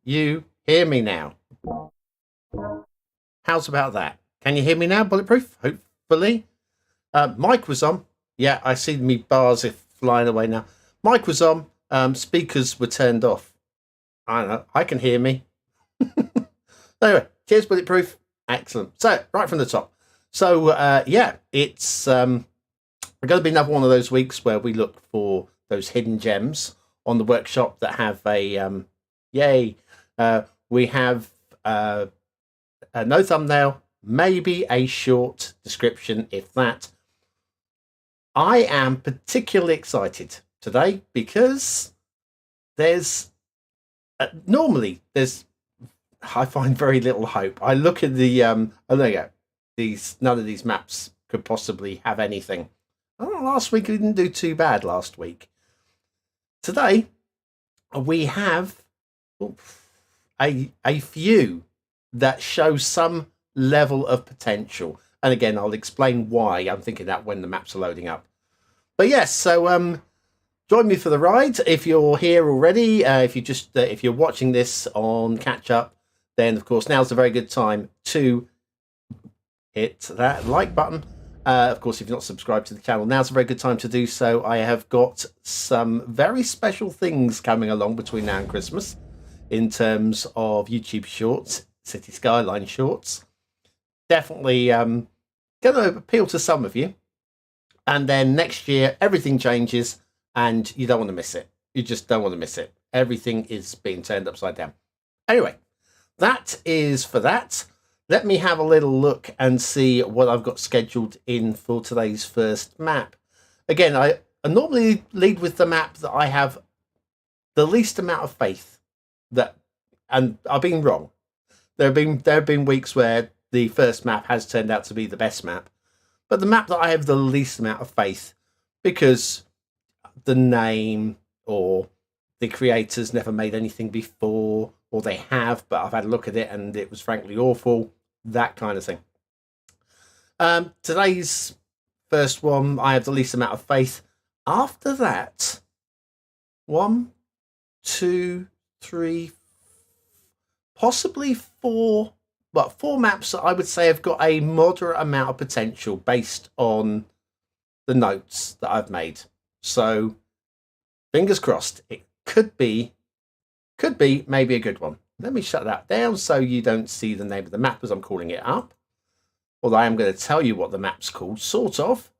you hear me now? How's about that? Can you hear me now, Bulletproof? Hopefully. Mic was on. Yeah, I see me bars if flying away now. Mic was on. Speakers were turned off. I don't know. I can hear me. Anyway, cheers, Bulletproof. Excellent. So, right from the top. So, yeah, it's going to be another one of those weeks where we look for those hidden gems on the workshop that have a yay. We have no thumbnail, maybe a short description, if that. I am particularly excited today because there's normally there's I find very little hope. I look at the oh there you go. None of these maps could possibly have anything. Oh, last week we didn't do too bad last week. Today we have a few that show some level of potential. And again, I'll explain why I'm thinking that when the maps are loading up. But yes, so join me for the ride. If you're here already, if you're watching this on catch up, then of course now's a very good time to hit that like button. Of course, if you're not subscribed to the channel, now's a very good time to do so. I have got some very special things coming along between now and Christmas in terms of YouTube shorts, City Skyline shorts. Definitely going to appeal to some of you. And then next year, everything changes and you don't want to miss it. You just don't want to miss it. Everything is being turned upside down. Anyway, that is for that. Let me have a little look and see what I've got scheduled in for today's first map. Again, I normally lead with the map that I have the least amount of faith that, and I've been wrong. There have been weeks where the first map has turned out to be the best map, but the map that I have the least amount of faith because the name or the creators never made anything before, or they have, but I've had a look at it and it was frankly awful, that kind of thing. Today's first one, I have the least amount of faith. After that, 1, 2, 3, possibly 4, but 4 maps that I would say have got a moderate amount of potential based on the notes that I've made. So fingers crossed, it could be maybe a good one. Let me shut that down so you don't see the name of the map as I'm calling it up. Although I am going to tell you what the map's called, sort of,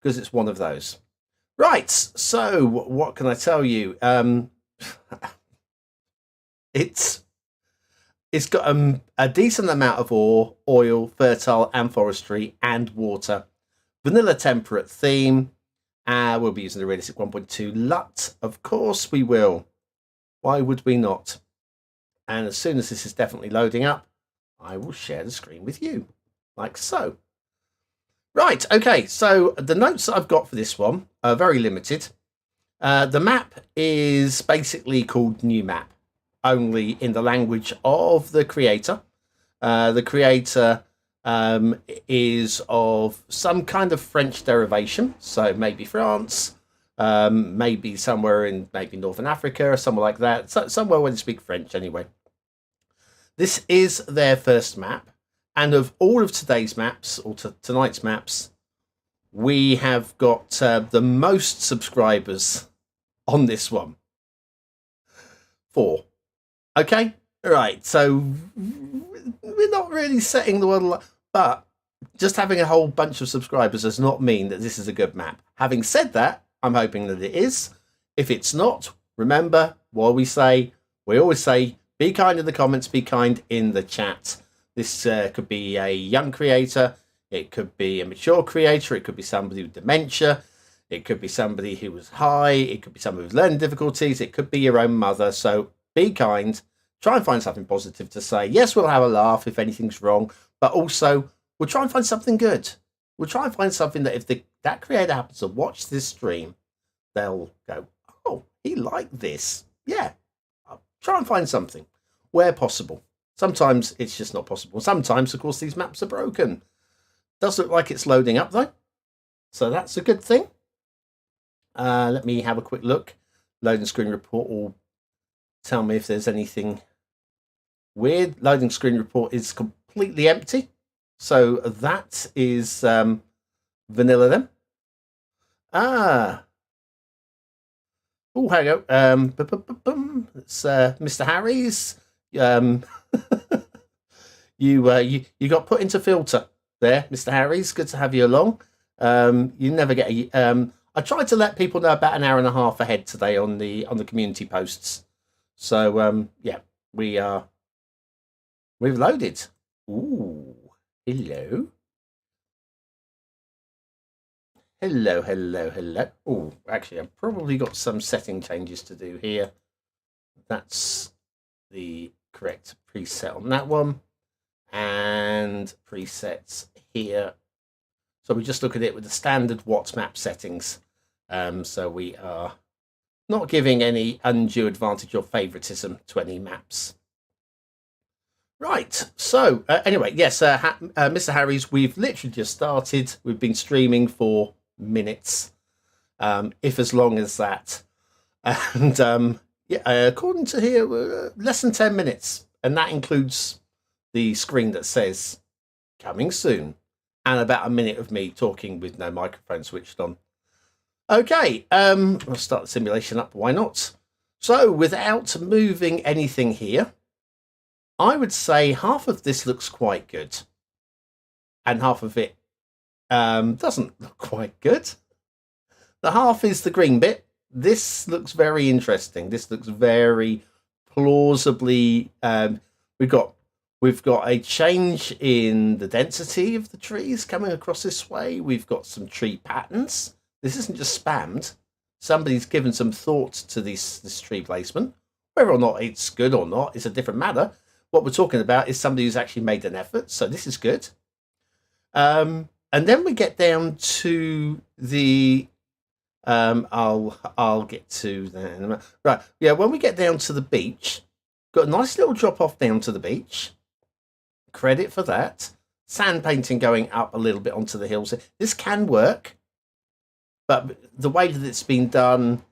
because it's one of those. Right, so what can I tell you? It's got a decent amount of ore, oil, fertile and forestry and water. Vanilla temperate theme. We'll be using the realistic 1.2 LUT. Of course we will. Why would we not? And as soon as this is definitely loading up, I will share the screen with you, like so. Right, okay, so the notes that I've got for this one are very limited. The map is basically called New Map, only in the language of the creator. The creator is of some kind of French derivation, so maybe France, maybe somewhere in maybe Northern Africa or somewhere like that, so somewhere where they speak French anyway. This is their first map, and of all of today's maps, or tonight's maps, we have got the most subscribers on this one. 4. Okay, right, so we're not really setting the world, but just having a whole bunch of subscribers does not mean that this is a good map. Having said that, I'm hoping that it is. If it's not, remember what we always say, be kind in the comments, be kind in the chat. This could be a young creator, it could be a mature creator, it could be somebody with dementia, it could be somebody who was high, it could be somebody with learning difficulties, it could be your own mother. So be kind, try and find something positive to say. Yes, we'll have a laugh if anything's wrong, but also we'll try and find something good. We'll try and find something that if that creator happens to watch this stream, they'll go, oh, he liked this. Yeah, I'll try and find something where possible. Sometimes it's just not possible. Sometimes, of course, these maps are broken. Does look like it's loading up, though. So that's a good thing. Let me have a quick look. Loading screen report will tell me if there's anything Weird. Loading screen report is completely empty. So that is vanilla then. Oh, hang on. It's Mr. Harry's. You got put into filter there, Mr. Harry's. Good to have you along. You never get a. I tried to let people know about an hour and a half ahead today on the community posts. So yeah, we've loaded. Ooh, hello. Hello. Oh, actually, I've probably got some setting changes to do here. That's the correct preset on that one. And presets here. So we just look at it with the standard Watts map settings. So we are not giving any undue advantage or favoritism to any maps. Right, so anyway, yes, Mr. Harry's, we've literally just started. We've been streaming for minutes, if as long as that. And yeah, according to here, less than 10 minutes. And that includes the screen that says coming soon. And about a minute of me talking with no microphone switched on. Okay, I'll start the simulation up. Why not? So without moving anything here, I would say half of this looks quite good. And half of it doesn't look quite good. The half is the green bit. This looks very interesting. This looks very plausibly. We've got a change in the density of the trees coming across this way. We've got some tree patterns. This isn't just spammed. Somebody's given some thought to this tree placement. Whether or not it's good or not is a different matter. What we're talking about is somebody who's actually made an effort. So this is good. And then we get down to the I'll get to that in a minute. Right. Yeah, when we get down to the beach, got a nice little drop off down to the beach. Credit for that. Sand painting going up a little bit onto the hills. This can work, but the way that it's been done,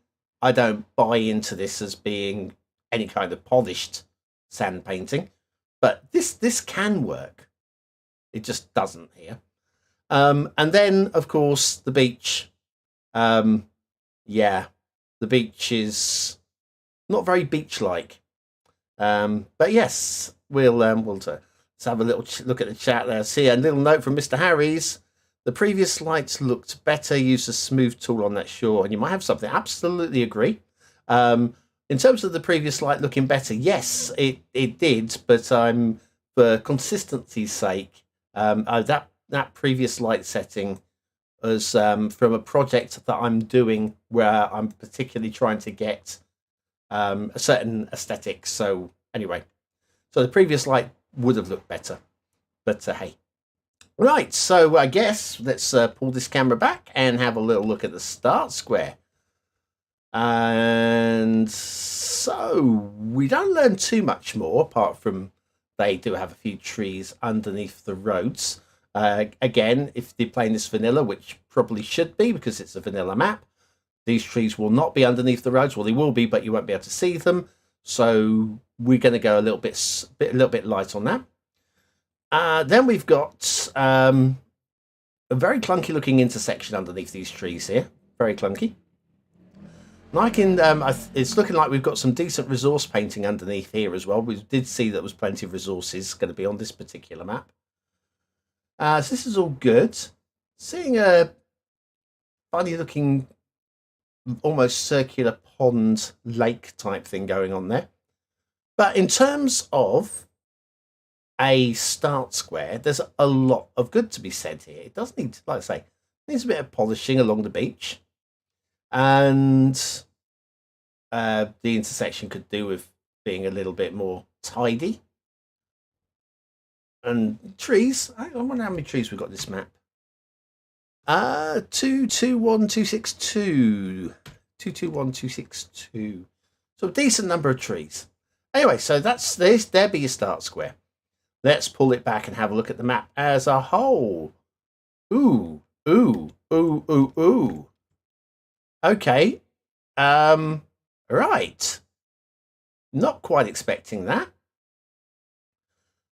I don't buy into this as being any kind of polished sand painting. But this can work. It just doesn't here. And then, of course, the beach. Yeah, the beach is not very beach-like. But yes, we'll do. Let's have a little look at the chat there. See a little note from Mr. Harry's. The previous lights looked better. Use a smooth tool on that shore, and you might have something. Absolutely agree. In terms of the previous light looking better, yes, it did. But for consistency's sake, that previous light setting was from a project that I'm doing where I'm particularly trying to get a certain aesthetic. So anyway, so the previous light would have looked better, but hey. Right, so I guess let's pull this camera back and have a little look at the start square. And so we don't learn too much more, apart from they do have a few trees underneath the roads. Again, if they're playing this vanilla, which probably should be because it's a vanilla map, these trees will not be underneath the roads. Well, they will be, but you won't be able to see them. So we're going to go a little bit light on that. Then we've got a very clunky looking intersection underneath these trees here. Very clunky. And I can, it's looking like we've got some decent resource painting underneath here as well. We did see that there was plenty of resources going to be on this particular map. So this is all good. Seeing a funny looking, almost circular pond lake type thing going on there. But in terms of a start square, there's a lot of good to be said here. It does need, like I say, needs a bit of polishing along the beach. And the intersection could do with being a little bit more tidy. And trees, I wonder how many trees we've got this map. 221262. 221262. So a decent number of trees. Anyway, so that's this. There be your start square. Let's pull it back and have a look at the map as a whole. Ooh. Okay. Right. Not quite expecting that.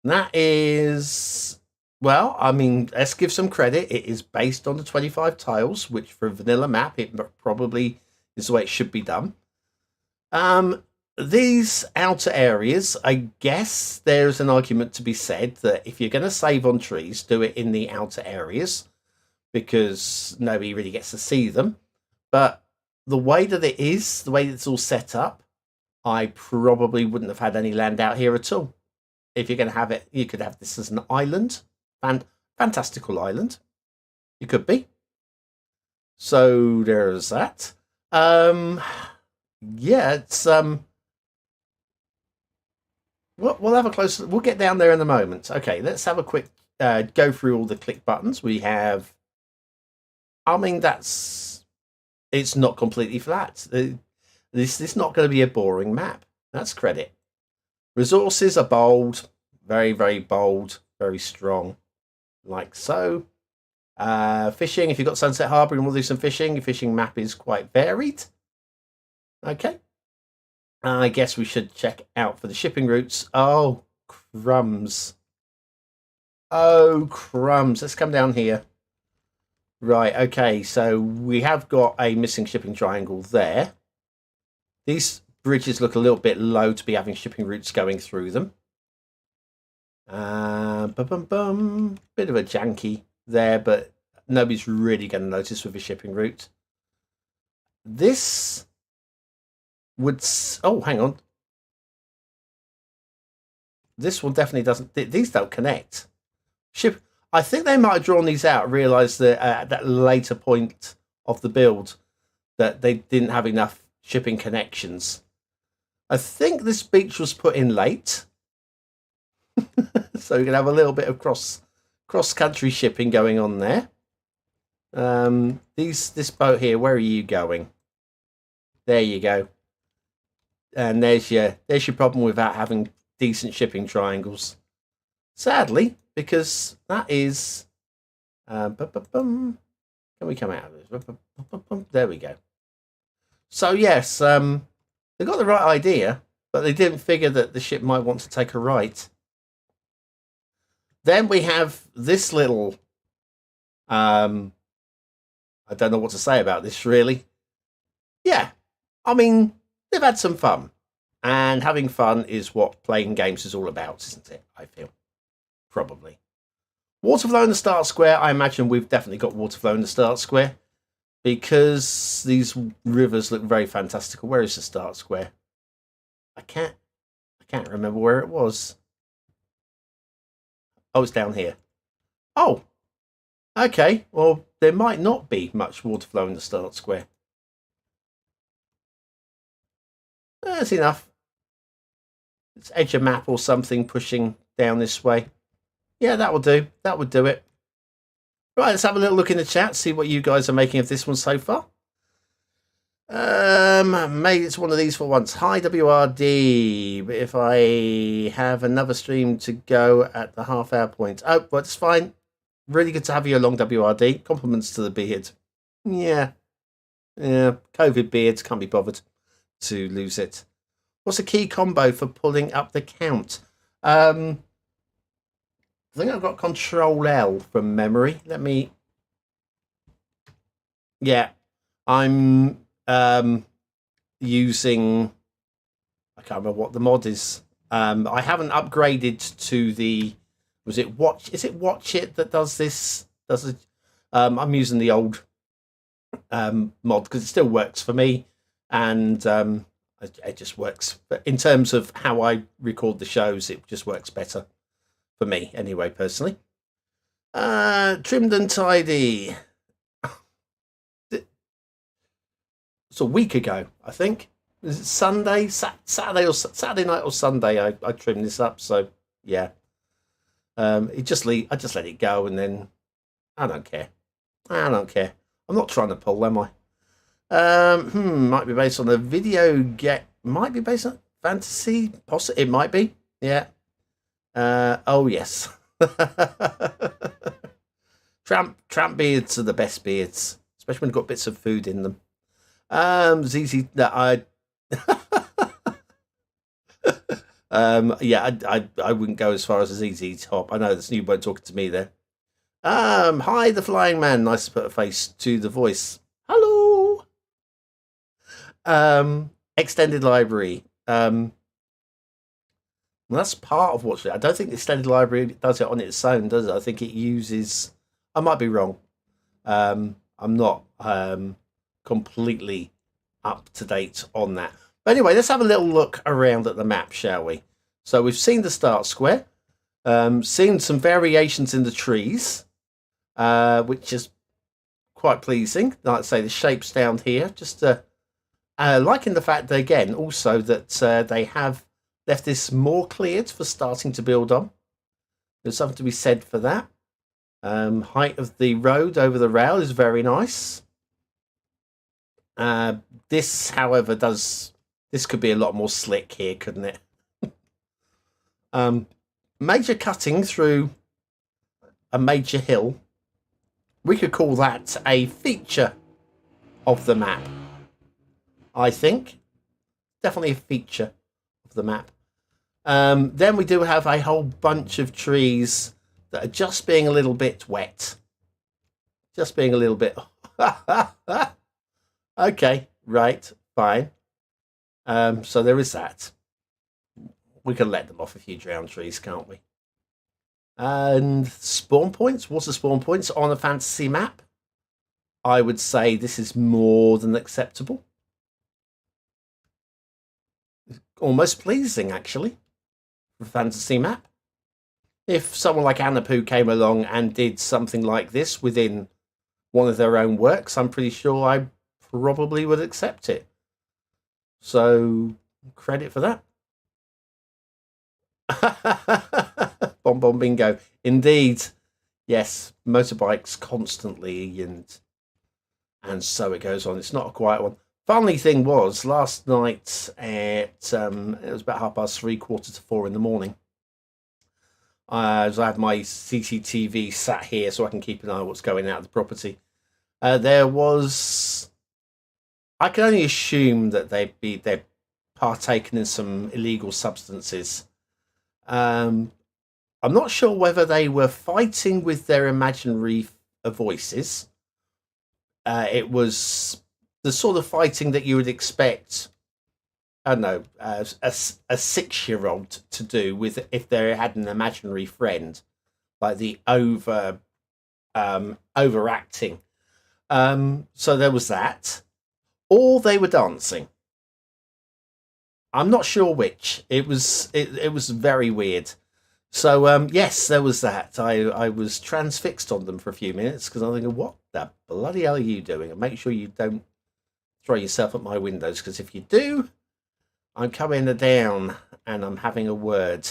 That is, well, I mean, let's give some credit. It is based on the 25 tiles, which for a vanilla map, it probably is the way it should be done. These outer areas, I guess there's an argument to be said that if you're going to save on trees, do it in the outer areas because nobody really gets to see them. But the way that it is, the way that it's all set up, I probably wouldn't have had any land out here at all. If you're going to have it, you could have this as an island, fantastical island. You could be. So there's that. Yeah, it's we'll have a close. We'll get down there in a moment. Okay, let's have a quick go through all the click buttons. We have. I mean, it's not completely flat. This is not going to be a boring map. That's credit. Resources are bold, very, very bold, very strong, like so. Fishing, if you've got Sunset Harbour and we'll do some fishing, your fishing map is quite varied. Okay. I guess we should check out for the shipping routes. Oh, crumbs. Oh, crumbs. Let's come down here. Right, okay, so we have got a missing shipping triangle there. These bridges look a little bit low to be having shipping routes going through them. Bit of a janky there, but nobody's really going to notice with a shipping route. This would... Oh, hang on. This one definitely doesn't... These don't connect. I think they might have drawn these out, realised that at that later point of the build that they didn't have enough shipping connections. I think this beach was put in late. So you can have a little bit of cross-country shipping going on there. This boat here, where are you going? There you go. And there's your problem without having decent shipping triangles. Sadly, because that is... Can we come out of this? There we go. So yes, they got the right idea, but they didn't figure that the ship might want to take a right. Then we have this little... I don't know what to say about this, really. Yeah, I mean, they've had some fun. And having fun is what playing games is all about, isn't it? I feel. Probably. Water flow in the start square. I imagine we've definitely got water flow in the start square. Because these rivers look very fantastical. Where is the start square? I can't remember where it was. Oh, it's down here. Oh, okay. Well, there might not be much water flow in the start square. That's enough. It's edge a map or something pushing down this way. Yeah, that will do. That would do it. Right, let's have a little look in the chat, see what you guys are making of this one so far. Maybe it's one of these for once. Hi, WRD. But if I have another stream to go at the half-hour point. Oh, well, it's fine. Really good to have you along, WRD. Compliments to the beard. Yeah. COVID beards, can't be bothered to lose it. What's a key combo for pulling up the count? I think I've got Control L from memory. Let me... Yeah, I'm using... I can't remember what the mod is. I haven't upgraded to the... Was it Watch? Is it Watch It that does this? I'm using the old mod because it still works for me, and it just works. But in terms of how I record the shows, it just works better. For me, anyway, personally. Trimmed and tidy. It's a week ago, I think. Is it Sunday? Saturday night or Sunday I trimmed this up, so yeah. I just let it go and then I don't care. I'm not trying to pull, am I? Might be based on a video game. Might be based on fantasy. Possibly it might be. Yeah. Oh yes. Tramp beards are the best beards, especially when you've got bits of food in them. ZZ, that I Yeah, I wouldn't go as far as easy top. I know there's new boy talking to me there. Hi, the flying man. Nice to put a face to the voice. Hello. Extended library. Well, that's part of what's. I don't think the extended library does it on its own, does it? I think it uses. I might be wrong. I'm not completely up to date on that. But anyway, let's have a little look around at the map, shall we? So we've seen the start square, seen some variations in the trees, which is quite pleasing. Like I say, the shapes down here, just liking the fact that, again, also that they have left this more cleared for starting to build on. There's something to be said for that. Height of the road over the rail is very nice. This, however, this could be a lot more slick here, couldn't it? Major cutting through a major hill. We could call that a feature of the map, I think. Definitely a feature of the map. Then we do have a whole bunch of trees that are just being a little bit wet. Just being a little bit... Okay, right, fine. So there is that. We can let them off a few drowned trees, can't we? And spawn points. What's the spawn points on a fantasy map? I would say this is more than acceptable. Almost pleasing, actually, for a fantasy map. If someone like Anapu came along and did something like this within one of their own works, I'm pretty sure I probably would accept it. So, credit for that. BonBonBingo. Indeed. Yes, motorbikes constantly, and so it goes on. It's not a quiet one. Funny thing was, last night at it was about 3:30, 4:45 in the morning. As I have my CCTV sat here so I can keep an eye on what's going out of the property. There was, I can only assume that they're partaken in some illegal substances. I'm not sure whether they were fighting with their imaginary voices. It was the sort of fighting that you would expect, I don't know, a 6-year-old to do with if they had an imaginary friend, like the overacting. So there was that, or they were dancing. I'm not sure which. It was very weird. So yes, there was that. I was transfixed on them for a few minutes because I'm thinking, what the bloody hell are you doing? And make sure you don't throw yourself at my windows, because if you do, I'm coming down and I'm having a word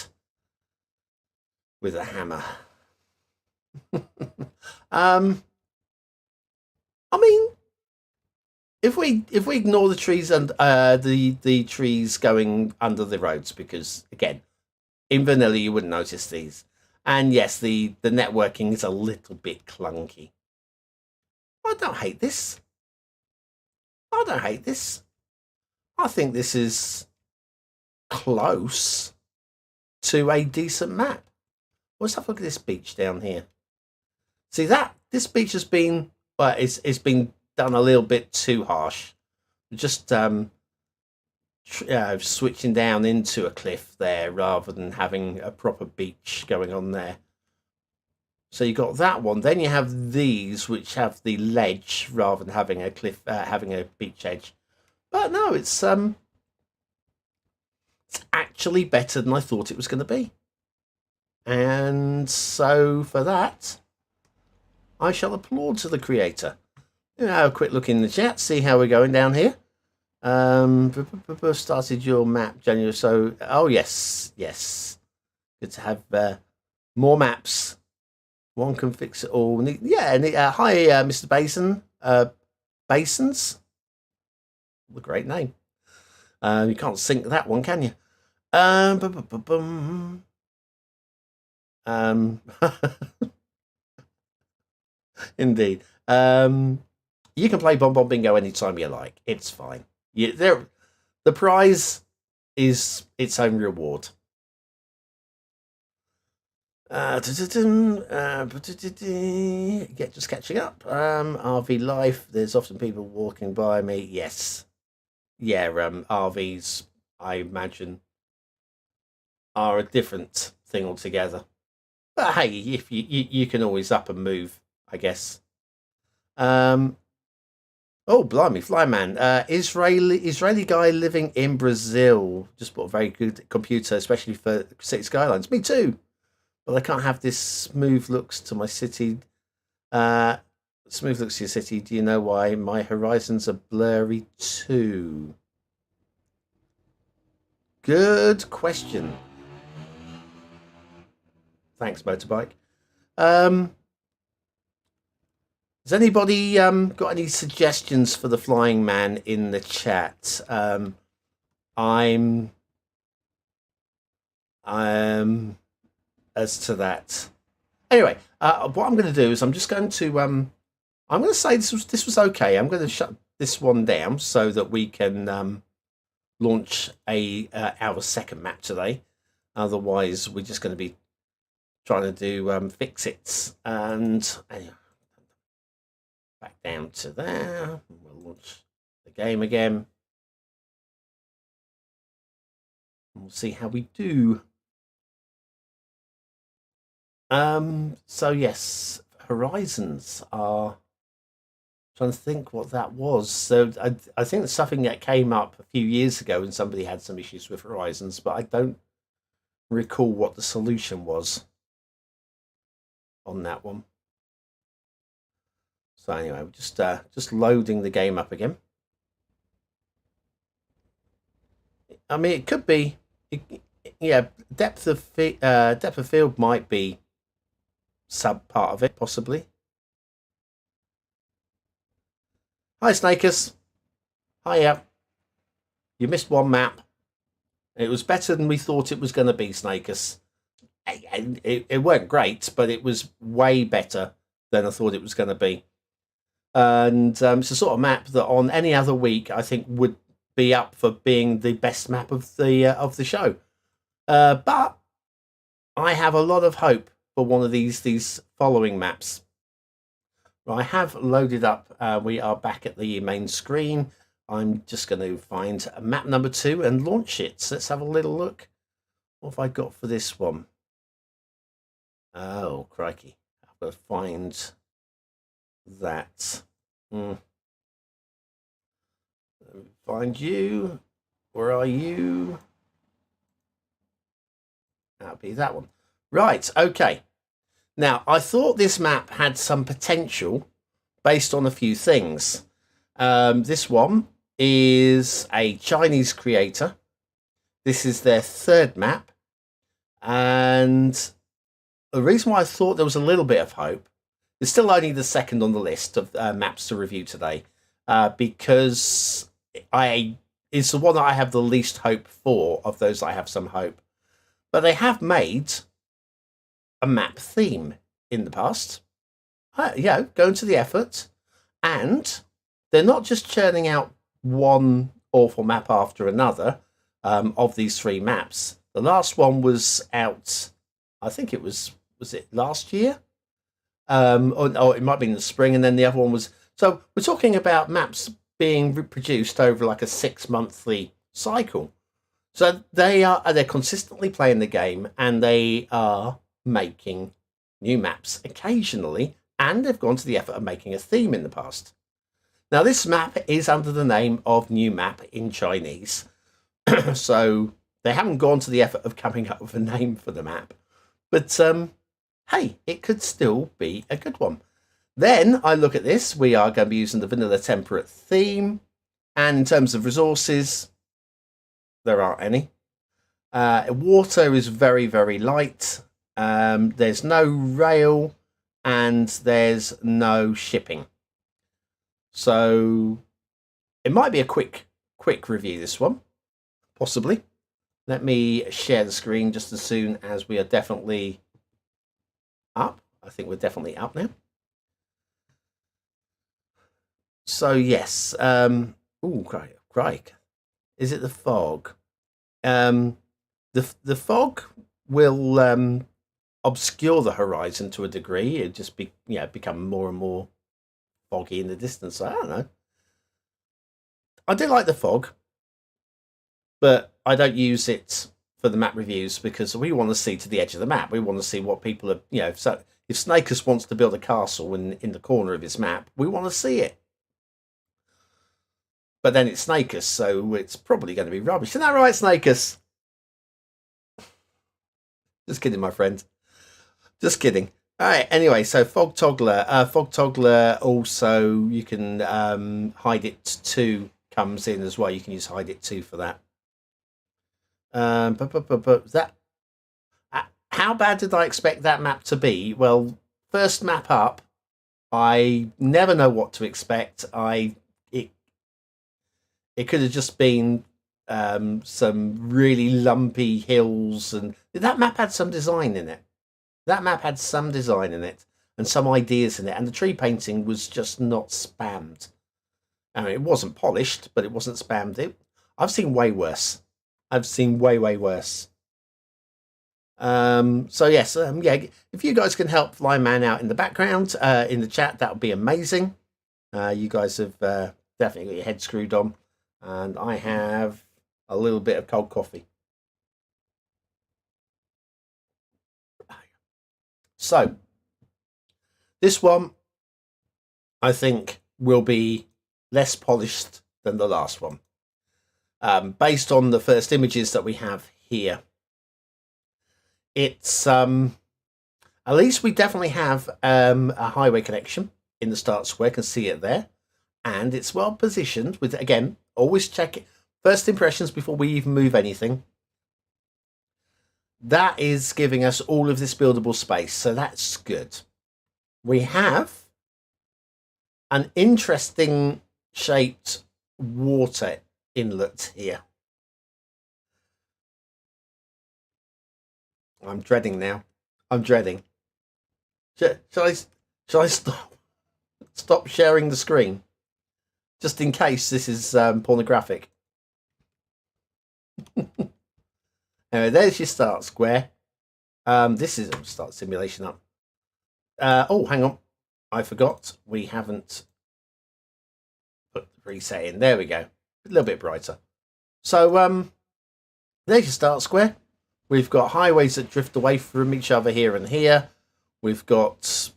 with a hammer. I mean, if we ignore the trees and the trees going under the roads, because again, in vanilla you wouldn't notice these, and yes, the networking is a little bit clunky. I don't hate this. I don't hate this. I think this is close to a decent map. Let's have a look at this beach down here. See that this beach has been, well, it's been done a little bit too harsh. Just switching down into a cliff there rather than having a proper beach going on there. So you got that one. Then you have these, which have the ledge rather than having a cliff, having a beach edge. But no, it's actually better than I thought it was going to be. And so for that, I shall applaud to the creator. Have a quick look in the chat, see how we're going down here. Started your map, January. So, oh yes. Good to have more maps. One can fix it all. Yeah, hi, Mr. Basin. Basins. What a great name. You can't sync that one, can you? Indeed. You can play BonBonBingo anytime you like. It's fine. The prize is its own reward. Just catching up. RV life. There's often people walking by me. Yes. Yeah, RVs, I imagine, are a different thing altogether. But hey, if you can always up and move, I guess. Um, oh, blimey, Flyman. Israeli guy living in Brazil. Just bought a very good computer, especially for City Skylines. Me too. But I can't have this smooth looks to my city. Uh, smooth looks to your city. Do you know why? My horizons are blurry too. Good question. Thanks, motorbike. Um, has anybody got any suggestions for the flying man in the chat? I'm as to that. Anyway, what I'm going to do is I'm just going to I'm going to say this was okay. I'm going to shut this one down so that we can launch our second map today. Otherwise, we're just going to be trying to do fix-its. And anyway, back down to there. We'll launch the game again. And we'll see how we do. So yes, Horizons are trying to think what that was. So I think it's something that came up a few years ago and somebody had some issues with Horizons, but I don't recall what the solution was on that one. So anyway, we're just loading the game up again. I mean, it could be, yeah, depth of field might be sub part of it, possibly. Hi, Snakers. Hiya. You missed one map. It was better than we thought it was going to be, Snakers. It weren't great, but it was way better than I thought it was going to be. And it's a sort of map that on any other week I think would be up for being the best map of the show. But I have a lot of hope for one of these following maps. I have loaded up. We are back at the main screen. I'm just going to find map number 2 and launch it. So let's have a little look. What have I got for this one? Oh, crikey. I've got to find that. Find you. Where are you? That'll be that one. Right, okay. Now, I thought this map had some potential based on a few things. This one is a Chinese creator. This is their third map. And the reason why I thought there was a little bit of hope is still only the second on the list of maps to review today, because it's the one that I have the least hope for of those I have some hope. But they have made a map theme in the past. Going to the effort. And they're not just churning out one awful map after another of these 3 maps. The last one was out, I think it was it last year? Or it might have been in the spring, and then the other one was... So we're talking about maps being reproduced over like a 6-monthly cycle. So they're consistently playing the game, and they are making new maps occasionally, and they've gone to the effort of making a theme in the past. Now, this map is under the name of New Map in Chinese, so they haven't gone to the effort of coming up with a name for the map. But hey, it could still be a good one. Then I look at this. We are going to be using the vanilla temperate theme, and in terms of resources, there aren't any. Water is very, very light. There's no rail, and there's no shipping. So it might be a quick review, this one, possibly. Let me share the screen just as soon as we are definitely up. I think we're definitely up now. So yes, crike. Is it the fog? The fog will obscure the horizon to a degree. It'd just be, become more and more foggy in the distance. I don't know. I do like the fog, but I don't use it for the map reviews because we want to see to the edge of the map. We want to see what people are, so if Snakus wants to build a castle in the corner of his map, we want to see it. But then it's Snakus, so it's probably going to be rubbish. Isn't that right, Snakus? Just kidding, my friend. Just kidding. All right, anyway, so Fog Toggler. Fog Toggler also, you can hide it to comes in as well. You can use hide it to for that. But that, how bad did I expect that map to be? Well, first map up, I never know what to expect. It could have just been some really lumpy hills, and that map had some design in it. That map had some design in it and some ideas in it, and the tree painting was just not spammed. I mean, it wasn't polished, but it wasn't spammed. I've seen way worse. I've seen way worse. So yes, if you guys can help Fly Man out in the background, in the chat, that would be amazing. You guys have definitely got your head screwed on, and I have a little bit of cold coffee. So this one, I think, will be less polished than the last one, based on the first images that we have here. It's at least we definitely have a highway connection in the start square. Can see it there, and it's well positioned. With, again, always check it first impressions before we even move anything. That is giving us all of this buildable space, so that's good. We have an interesting shaped water inlet here. I'm dreading now. I'm dreading. Shall I stop sharing the screen? Just in case this is pornographic. Anyway, there's your start square. This is start simulation up. Oh, hang on. I forgot. We haven't put the preset in. There we go. A little bit brighter. So there's your start square. We've got highways that drift away from each other here and here. We've got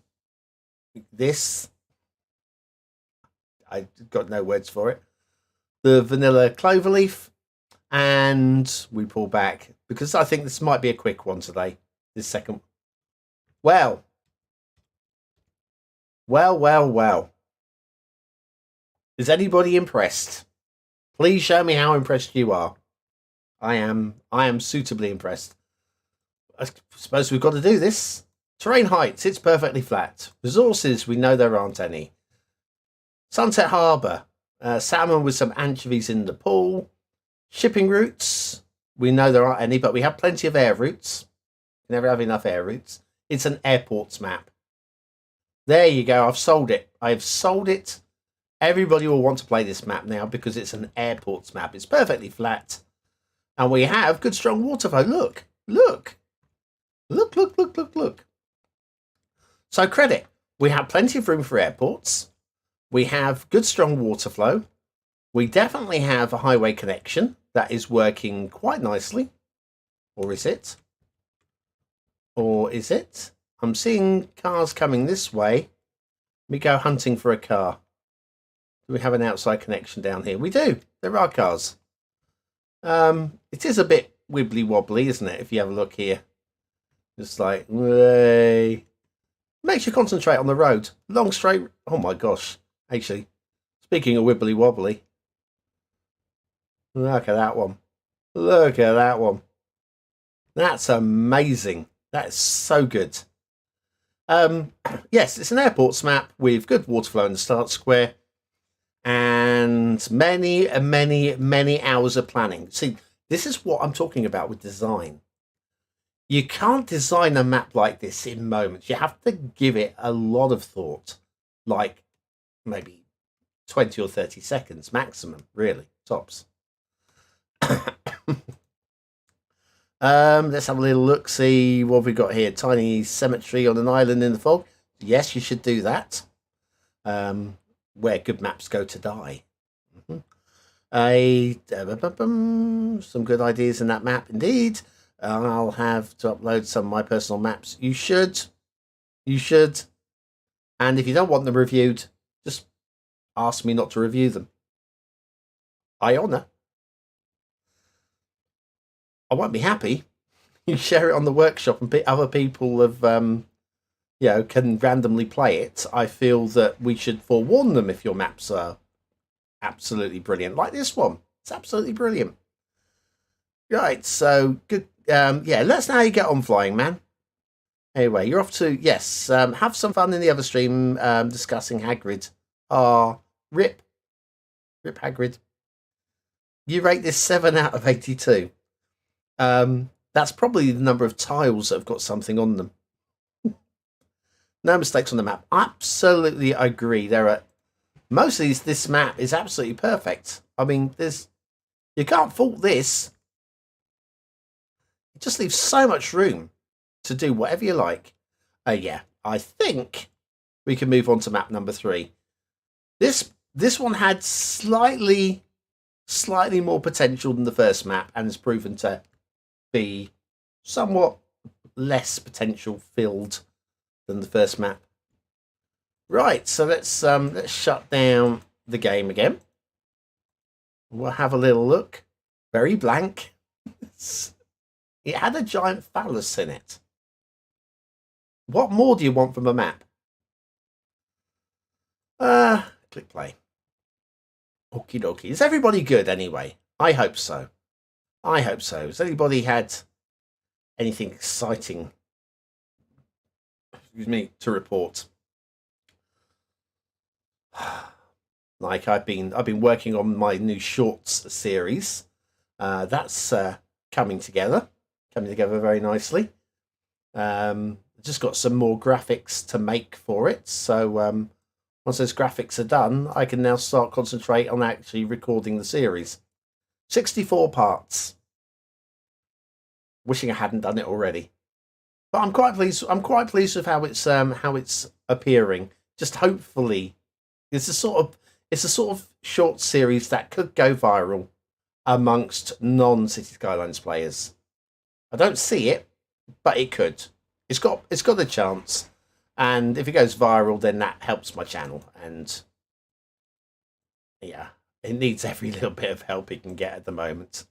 this. I've got no words for it. The vanilla cloverleaf. And we pull back because I think this might be a quick one today. This second. Well. Is anybody impressed? Please show me how impressed you are. I am suitably impressed. I suppose we've got to do this. Terrain heights, it's perfectly flat. Resources, we know there aren't any. Sunset Harbour, salmon with some anchovies in the pool. Shipping routes, we know there aren't any, but we have plenty of air routes. Never have enough air routes. It's an airports map. There you go. I've sold it. I've sold it. Everybody will want to play this map now because it's an airports map. It's perfectly flat. And we have good, strong water flow. Look. So credit. We have plenty of room for airports. We have good, strong water flow. We definitely have a highway connection that is working quite nicely. Or is it? I'm seeing cars coming this way. Let me go hunting for a car. Do we have an outside connection down here? We do. There are cars. It is a bit wibbly wobbly, isn't it? If you have a look here. Just like, way. Makes you concentrate on the road. Long straight. Oh my gosh. Actually, speaking of wibbly wobbly. Look at that one. That's amazing. That's so good. Yes, it's an airports map with good water flow in the start square and many hours of planning. See, this is what I'm talking about with design. You can't design a map like this in moments. You have to give it a lot of thought, like maybe 20 or 30 seconds maximum, really, tops. Let's have a little look, see what we've got here. Tiny cemetery on an island in the fog. Yes, you should do that. Where good maps go to die. Some good ideas in that map, indeed. I'll have to upload some of my personal maps. You should. And if you don't want them reviewed, just ask me not to review them. I honour. I won't be happy. You share it on the workshop and other people have, can randomly play it. I feel that we should forewarn them if your maps are absolutely brilliant, like this one. It's absolutely brilliant. Right, so good. Let's know how you get on, Flying Man. Anyway, you're off to, yes, have some fun in the other stream discussing Hagrid. Rip Hagrid. You rate this 7 out of 82. That's probably the number of tiles that have got something on them. No mistakes on the map. Absolutely agree. Most of this map is absolutely perfect. I mean, you can't fault this. It just leaves so much room to do whatever you like. I think we can move on to map number 3. This one had slightly more potential than the first map and has proven to be somewhat less potential filled than the first map. Right, so let's shut down the game again. We'll have a little look. Very blank. It had a giant phallus in it. What more do you want from a map? Click play. Okie dokie. Is everybody good anyway? I hope so. Has anybody had anything exciting, to report? Like I've been working on my new shorts series. That's coming together very nicely. Just got some more graphics to make for it. So once those graphics are done, I can now start concentrate on actually recording the series. 64 parts. Wishing I hadn't done it already, but I'm quite pleased. I'm quite pleased with how it's appearing. Just hopefully, it's a sort of short series that could go viral amongst non-Cities Skylines players. I don't see it, but it could. It's got a chance, and if it goes viral, then that helps my channel. And yeah, it needs every little bit of help it can get at the moment.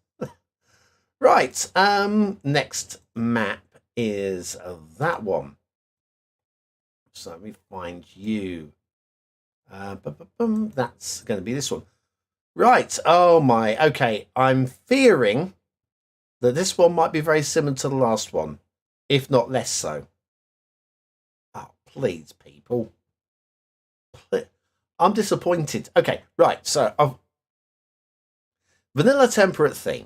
Right, next map is that one. So let me find you. That's going to be this one. Right, oh my, okay. I'm fearing that this one might be very similar to the last one, if not less so. Oh, please, people. I'm disappointed. Okay, right, so vanilla temperate theme.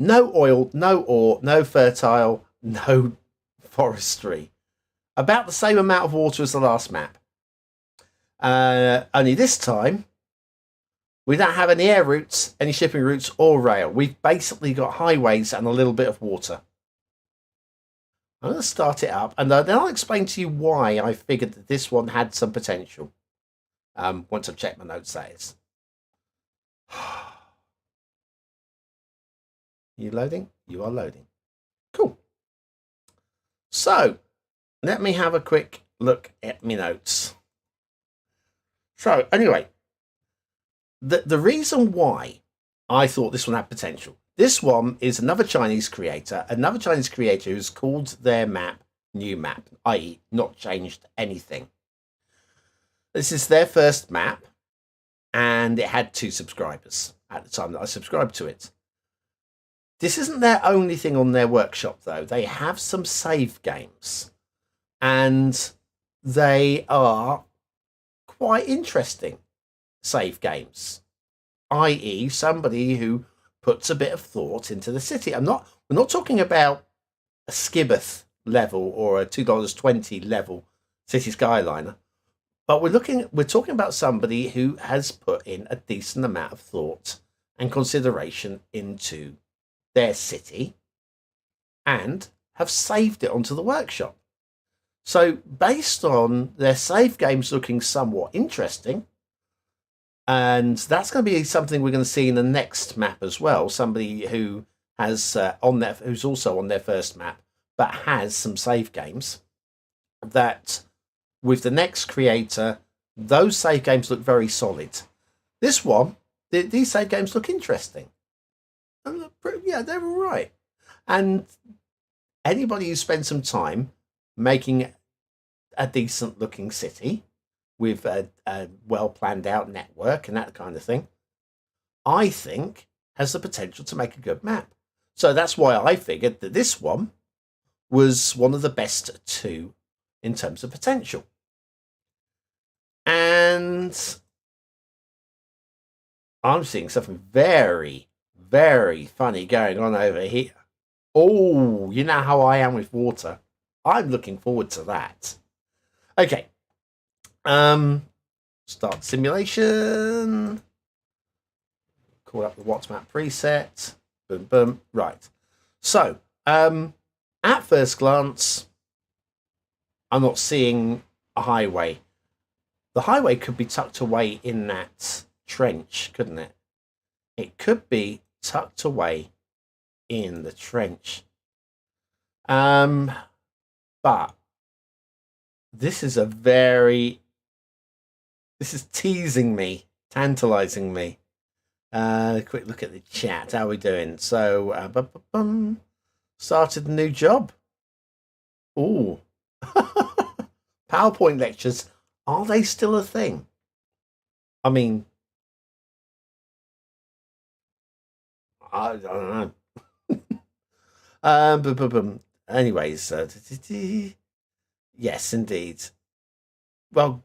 No oil, no ore, no fertile, no forestry. About the same amount of water as the last map. Only this time, we don't have any air routes, any shipping routes, or rail. We've basically got highways and a little bit of water. I'm going to start it up, and then I'll explain to you why I figured that this one had some potential. Once I've checked my notes, that is. You loading? You are loading. Cool. So, let me have a quick look at my notes. So, anyway, the reason why I thought this one had potential. This one is another Chinese creator who's called their map new map, i.e. not changed anything. This is their first map, and it had 2 subscribers at the time that I subscribed to it. This isn't their only thing on their workshop, though. They have some save games, and they are quite interesting save games, i.e. somebody who puts a bit of thought into the city. We're not talking about a Skibbeth level or a $2.20 level City Skyliner, but we're talking about somebody who has put in a decent amount of thought and consideration into their city and have saved it onto the workshop. So based on their save games looking somewhat interesting, and that's going to be something we're going to see in the next map as well. Somebody who has who's also on their first map, but has some save games. That with the next creator, those save games look very solid. This one, these save games look interesting. Yeah, they're all right. And anybody who spends some time making a decent looking city with a well planned out network and that kind of thing, I think has the potential to make a good map. So that's why I figured that this one was one of the best two in terms of potential. And I'm seeing something very, very funny going on over here. Oh, you know how I am with water. I'm looking forward to that. Okay. Start simulation. Call up the What's Map preset. Boom, boom. Right. So, at first glance, I'm not seeing a highway. The highway could be tucked away in that trench, couldn't it? It could be tucked away in the trench. But this is this is teasing me, tantalizing me. Quick look at the chat. How are we doing? So, started a new job. Ooh. PowerPoint lectures, are they still a thing? I mean, I don't know. Anyways, yes, indeed. Well,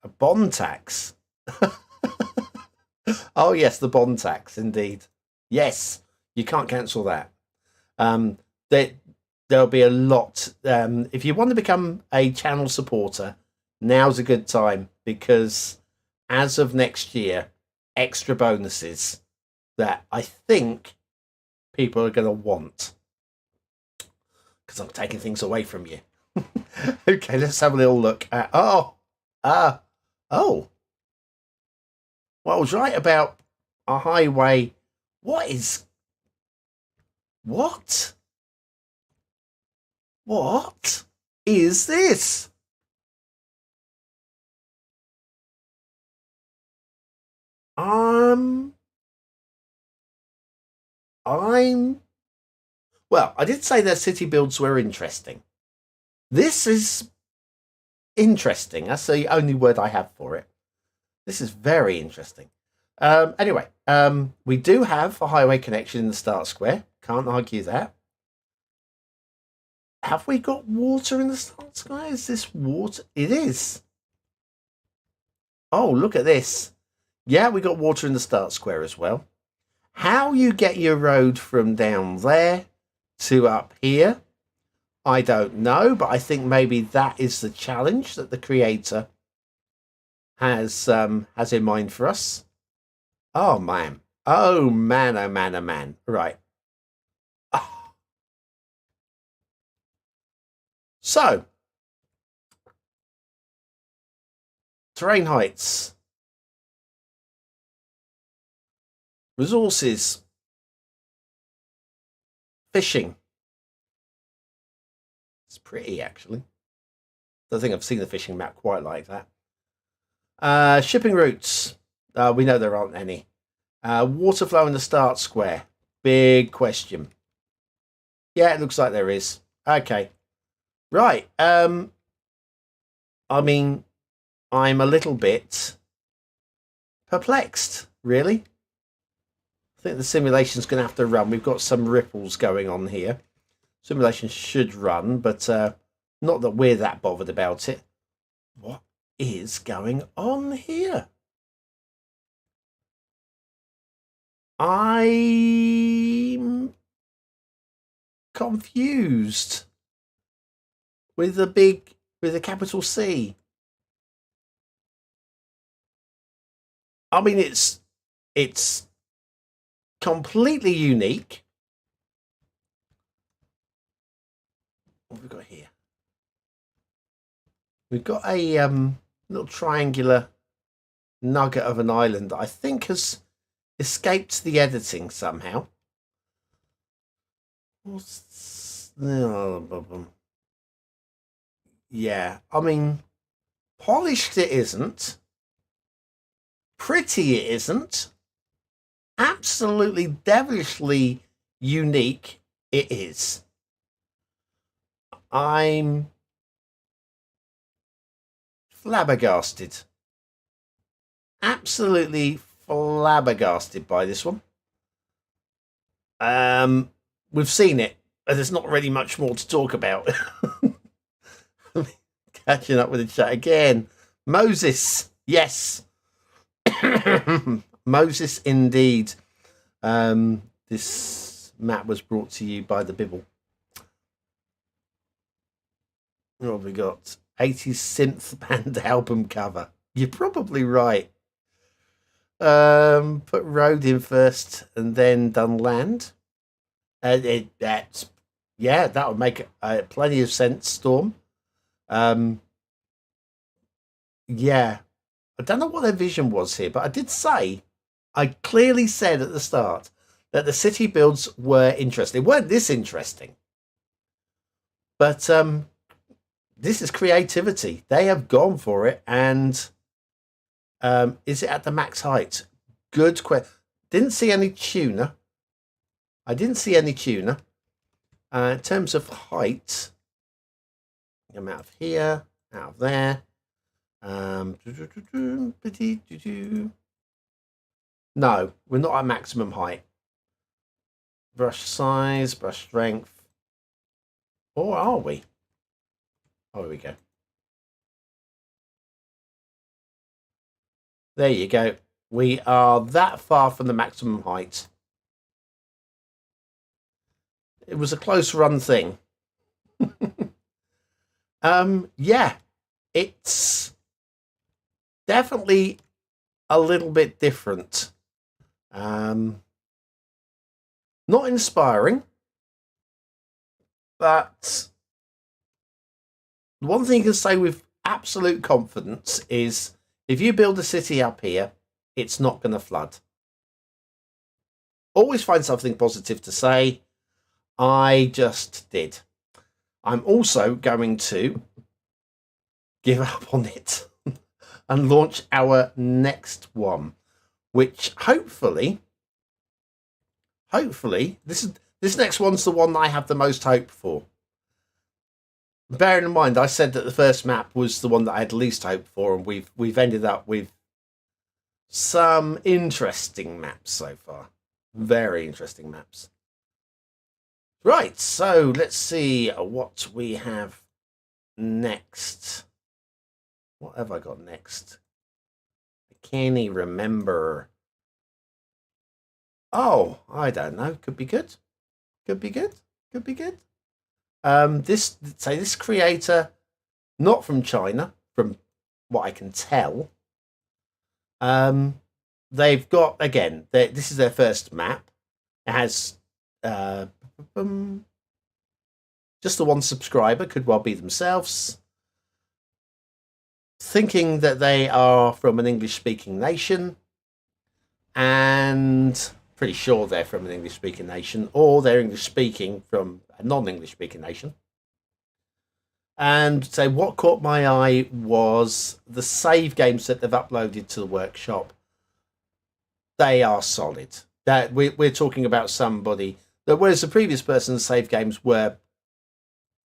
a bond tax. Oh, yes, the bond tax, indeed. Yes, you can't cancel that. There'll be a lot. If you want to become a channel supporter, now's a good time, because as of next year, extra bonuses that I think people are going to want, because I'm taking things away from you. Okay, let's have a little look at. Oh. Well, I was right about a highway. What? What is this? I'm well, I did say their city builds were interesting. This is interesting. That's the only word I have for it. This is very interesting. Anyway, we do have a highway connection in the start square. Can't argue that. Have we got water in the start square? Is this water? It is. Oh, look at this. Yeah, we got water in the start square as well. How you get your road from down there to up here, I don't know, but I think maybe that is the challenge that the creator has in mind for us. Oh man. Oh man, oh man, oh man. Right. Oh. So, terrain heights. Resources. Fishing. It's pretty, actually. I don't think I've seen the fishing map quite like that. Shipping routes. We know there aren't any. Water flow in the start square. Big question. Yeah, it looks like there is. Okay. Right. I mean, I'm a little bit perplexed, really. I think the simulation's going to have to run. We've got some ripples going on here. Simulation should run, but not that we're that bothered about it. What is going on here? I'm confused with a capital C. I mean, it's completely unique. What have we got here? We've got a little triangular nugget of an island that I think has escaped the editing somehow. Yeah, I mean, polished it isn't. Pretty it isn't. Absolutely devilishly unique it is. I'm flabbergasted. Absolutely flabbergasted by this one. We've seen it, and there's not really much more to talk about. Catching up with the chat again. Moses, yes. Moses indeed. This map was brought to you by the Bibble. What have we got? 80s synth band album cover. You're probably right. Put road in first and then done land. That would make plenty of sense, Storm. Yeah, I don't know what their vision was here, but I did say, I clearly said at the start that the city builds were interesting. They weren't this interesting, but this is creativity. They have gone for it, and is it at the max height? Good question. Didn't see any tuner. I didn't see any tuner. In terms of height, I'm out of here, out of there. No, we're not at maximum height. Brush size, brush strength. Or are we? Oh, here we go. There you go. We are that far from the maximum height. It was a close run thing. Yeah, it's definitely a little bit different. Not inspiring, but the one thing you can say with absolute confidence is if you build a city up here, it's not going to flood. Always find something positive to say. I just did. I'm also going to give up on it and launch our next one, which hopefully, this next one's the one that I have the most hope for. Bearing in mind, I said that the first map was the one that I had least hope for, and we've ended up with some interesting maps so far. Very interesting maps. Right, so let's see what we have next. What have I got next? I can't even remember. Oh, I don't know. Could be good. Could be good. Could be good. This creator, not from China, from what I can tell. They've got, again, this is their first map. It has just the one subscriber, could well be themselves. Thinking that they are from an English-speaking nation, and pretty sure they're from an English-speaking nation, or they're English-speaking from a non-English-speaking nation. And so what caught my eye was the save games that they've uploaded to the workshop. They are solid. That we're talking about somebody that, whereas the previous person's save games were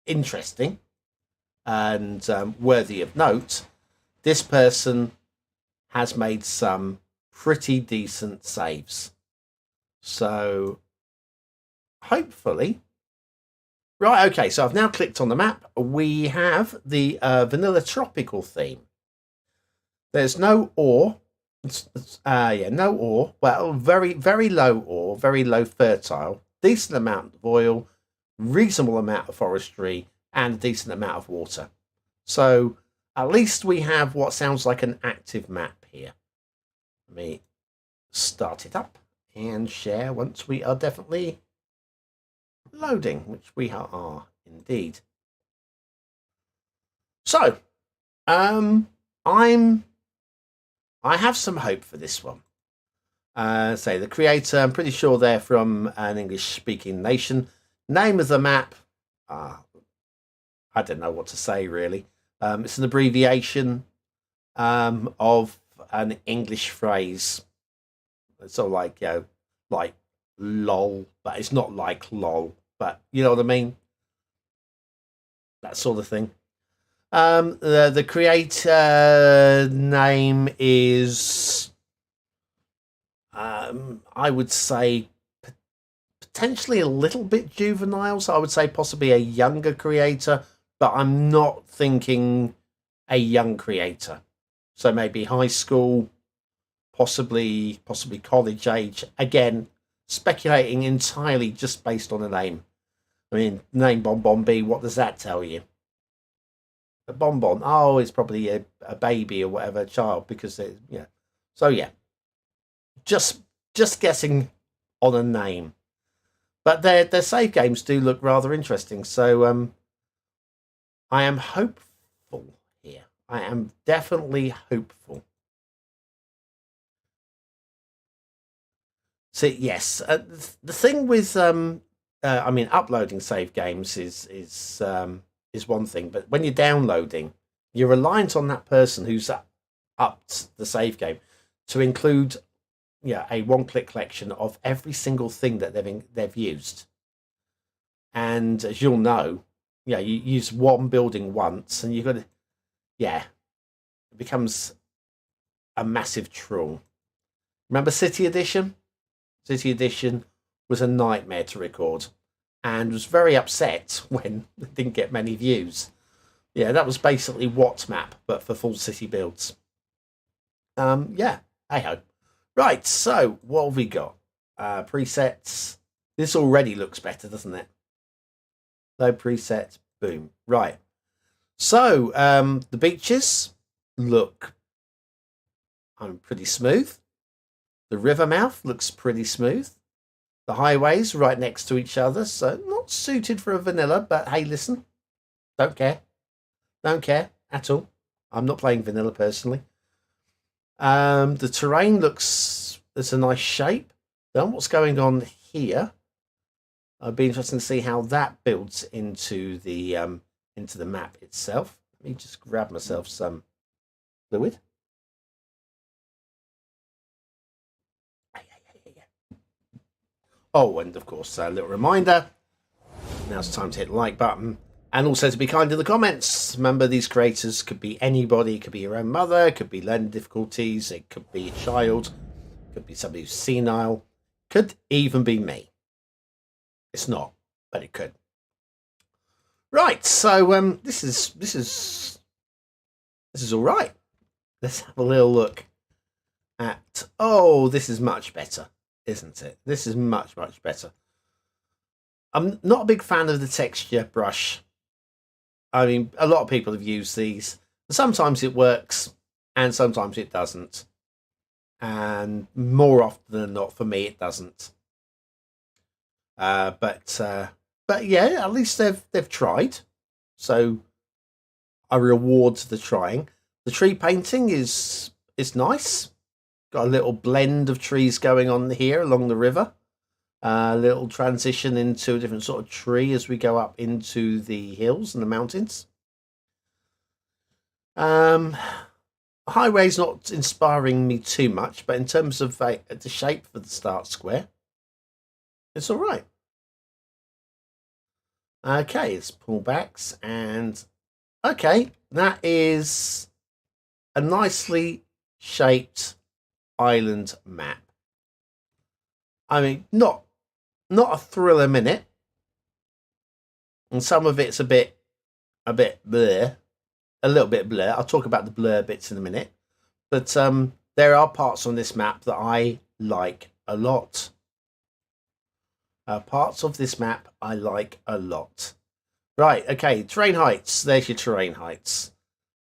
interesting and worthy of note, this person has made some pretty decent saves. So hopefully, right, okay, so I've now clicked on the map. We have the vanilla tropical theme. There's no ore. No ore. Well, very, very low ore, very low fertile, decent amount of oil, reasonable amount of forestry, and a decent amount of water. So at least we have what sounds like an active map here. Let me start it up and share once we are definitely loading, which we are indeed. So, um, I'm I have some hope for this one. Say the creator, I'm pretty sure they're from an English-speaking nation. Name of the map, I don't know what to say really. It's an abbreviation of an English phrase. It's sort of like, like lol, but it's not like lol, but you know what I mean? That sort of thing. The creator name is, I would say, potentially a little bit juvenile. So I would say possibly a younger creator, but I'm not thinking a young creator. So maybe high school, possibly college age. Again, speculating entirely just based on a name. I mean, name BonBonB, what does that tell you? A bonbon. Oh, it's probably a baby or whatever, a child, because yeah. So yeah, just guessing on a name, but their save games do look rather interesting. So I am hopeful here. I am definitely hopeful. So yes, the thing with I mean, uploading save games is one thing, but when you're downloading, you're reliant on that person who's upped the save game to include, a one-click collection of every single thing that they've used. And as you'll know, you use one building once, and you've got to, it becomes a massive trawl. Remember City Edition? City Edition was a nightmare to record, and was very upset when it didn't get many views. Yeah, that was basically What Map, but for full city builds. Yeah, hey ho. Right, so what have we got? Presets. This already looks better, doesn't it? Low presets, boom. Right. So the beaches look pretty smooth. The river mouth looks pretty smooth. The highways right next to each other, so not suited for a vanilla, but hey, listen, don't care. Don't care at all. I'm not playing vanilla personally. The terrain looks, it's a nice shape. Then what's going on here? I'd be interested to see how that builds into the map itself. Let me just grab myself some fluid. Oh, and of course, a little reminder. Now it's time to hit the like button. And also to be kind in the comments. Remember, these creators could be anybody. It could be your own mother. It could be learning difficulties. It could be a child. It could be somebody who's senile. Could even be me. It's not, but it could. Right, so this is all right. Let's have a little look at. Oh, this is much better, isn't it? This is much better. I'm not a big fan of the texture brush. I mean, a lot of people have used these. Sometimes it works, and sometimes it doesn't. And more often than not, for me, it doesn't. But yeah, at least they've tried. So I reward the trying. The tree painting is nice. Got a little blend of trees going on here along the river. A little transition into a different sort of tree as we go up into the hills and the mountains. Highway's not inspiring me too much, but in terms of the shape for the start square, it's all right. Okay, it's pullbacks, and okay, that is a nicely shaped island map. I mean, not a thriller minute, and some of it's a bit blur, a little bit blur. I'll talk about the blur bits in a minute, but there are parts on this map that I like a lot. Parts of this map I like a lot. Right, okay, terrain heights. There's your terrain heights.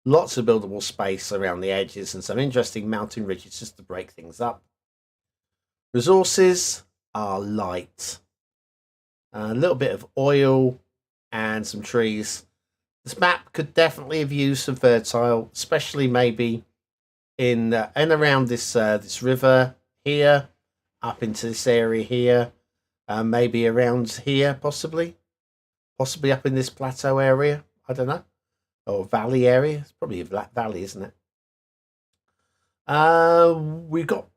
Lots of buildable space around the edges and some interesting mountain ridges just to break things up. Resources are light. A little bit of oil and some trees. This map could definitely have used some fertile, especially maybe in and around this river here, up into this area here, maybe around here, possibly up in this plateau area. I don't know, or valley area. It's probably a valley, isn't it? We've got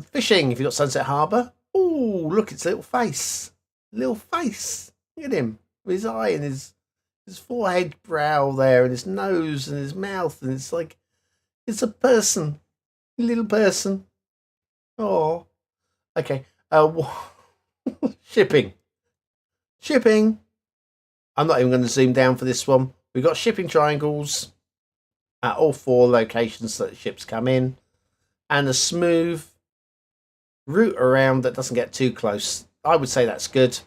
fishing. If you've got Sunset Harbour. Oh, look, it's a little face. Little face. Look at him. With his eye and his forehead, brow there, and his nose and his mouth, and it's like it's a person. A little person. Oh. Okay. Shipping. Shipping. I'm not even going to zoom down for this one. We've got shipping triangles at all 4 locations that the ships come in, and a smooth route around that doesn't get too close. I would say that's good.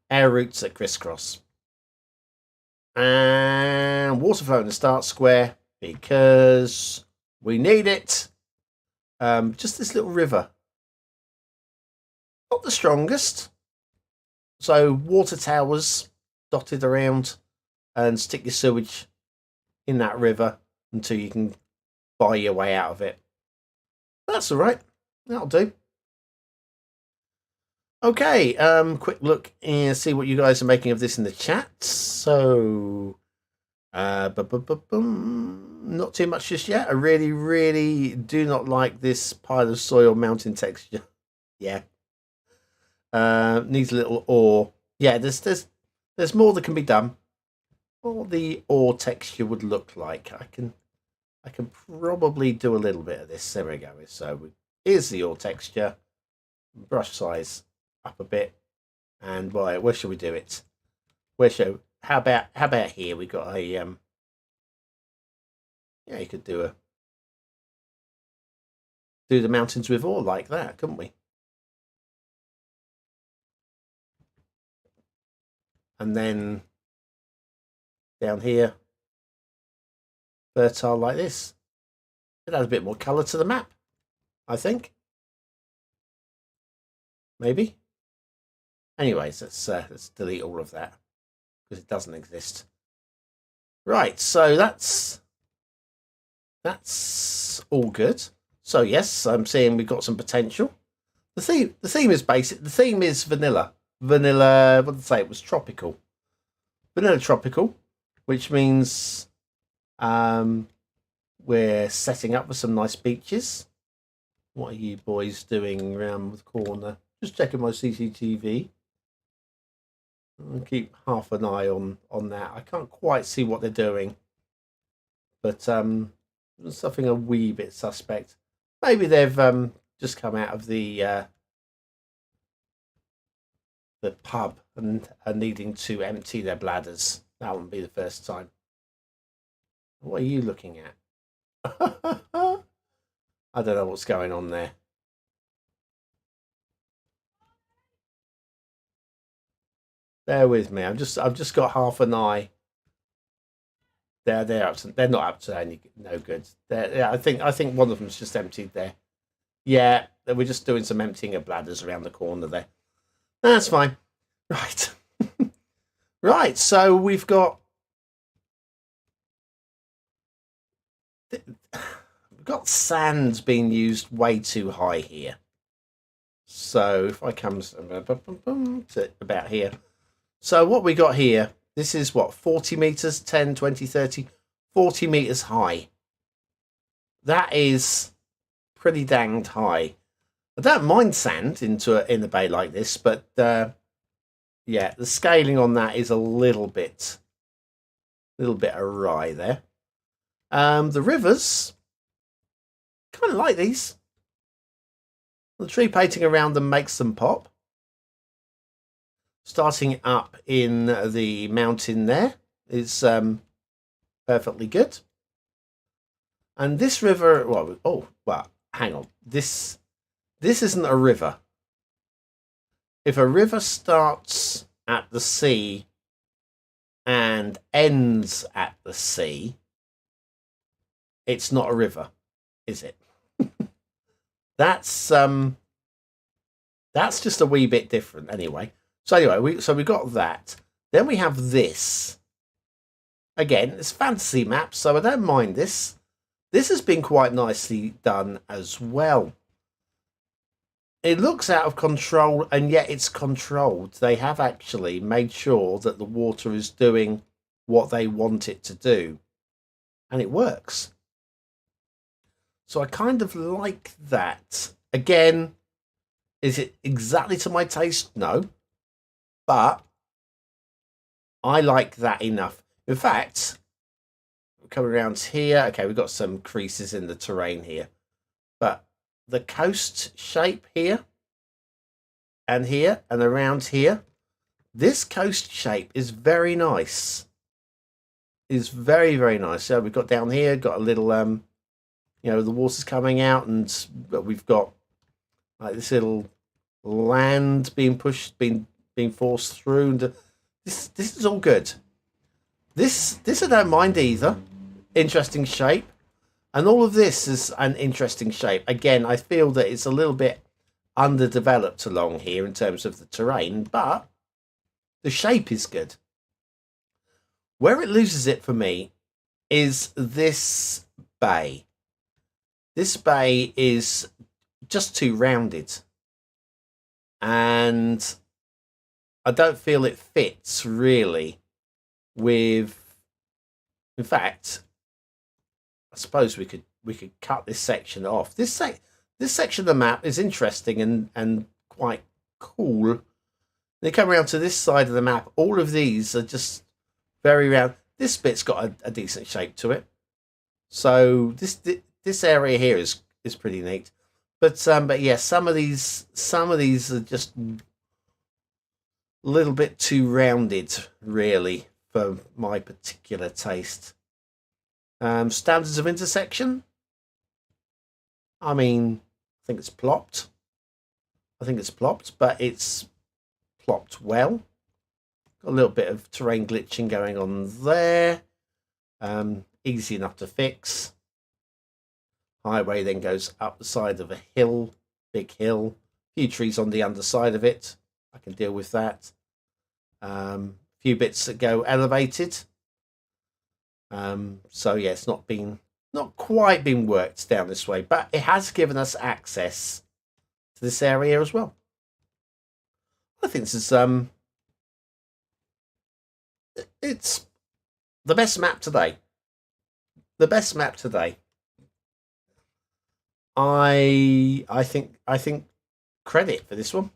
Air routes that crisscross. And water flow in the start square because we need it. Just this little river. Not the strongest. So water towers dotted around, and stick your sewage in that river until you can buy your way out of it. That's all right. That'll do. Okay, quick look and see what you guys are making of this in the chat. So, not too much just yet. I really, really do not like this pile of soil mountain texture. Yeah. Needs a little ore. Yeah, there's more that can be done. What the ore texture would look like. I can probably do a little bit of this. There we go. So here's the ore texture. Brush size up a bit. And where shall we do it? How about here? We got a yeah, you could do the mountains with ore like that, couldn't we? And then down here, fertile like this. It adds a bit more colour to the map, I think. Maybe. Anyways, let's delete all of that because it doesn't exist. Right, so that's all good. So yes, I'm seeing we've got some potential. The theme is basic. The theme is vanilla. Vanilla. What did I say? It was tropical. Vanilla tropical, which means we're setting up for some nice beaches. What are you boys doing around the corner? Just checking my CCTV. I'll keep half an eye on that. I can't quite see what they're doing, but something a wee bit suspect. Maybe they've just come out of the pub and are needing to empty their bladders. That wouldn't be the first time. What are you looking at? I don't know what's going on there. Bear with me. I've just got half an eye. They're not up to any no good. Yeah, I think one of them's just emptied there. Yeah, we're just doing some emptying of bladders around the corner there. That's fine. Right. Right, so we've got sand being used way too high here. So if I come to about here. So what we got here, this is what, 40 meters, 10, 20, 30, 40 meters high. That is pretty danged high. I don't mind sand in a bay like this, but yeah, the scaling on that is a little bit awry there. The rivers, kind of like these. The tree painting around them makes them pop. Starting up in the mountain there is perfectly good. And this river, well, hang on. This isn't a river. If a river starts at the sea and ends at the sea, it's not a river, is it? That's just a wee bit different anyway. So anyway, we got that. Then we have this. Again, it's fantasy maps, so I don't mind this. This has been quite nicely done as well. It looks out of control, and yet it's controlled. They have actually made sure that the water is doing what they want it to do, and it works. So I kind of like that. Again, is it exactly to my taste? No. But I like that enough. In fact, coming around here, okay, we've got some creases in the terrain here. But the coast shape here and around here, this coast shape is very nice. Is very, very nice. So we've got down here, got a little the water's coming out, and we've got like this little land being pushed, being forced through. And this is all good. This I don't mind either. Interesting shape, and all of this is an interesting shape. Again, I feel that it's a little bit underdeveloped along here in terms of the terrain, but the shape is good. Where it loses it for me is this bay. This bay is just too rounded, and I don't feel it fits really with. In fact, I suppose we could cut this section off. This section of the map is interesting and quite cool. They come around to this side of the map. All of these are just very round. This bit's got a decent shape to it. So this area here is pretty neat. But yeah, some of these are just a little bit too rounded, really, for my particular taste. Standards of intersection. I mean, I think it's plopped. But it's plopped well. Got a little bit of terrain glitching going on there. Easy enough to fix. Highway then goes up the side of a hill, big hill. A few trees on the underside of it. I can deal with that. Few bits that go elevated. So yeah, it's not quite been worked down this way, but it has given us access to this area as well. I think this is it's the best map today. I think credit for this one.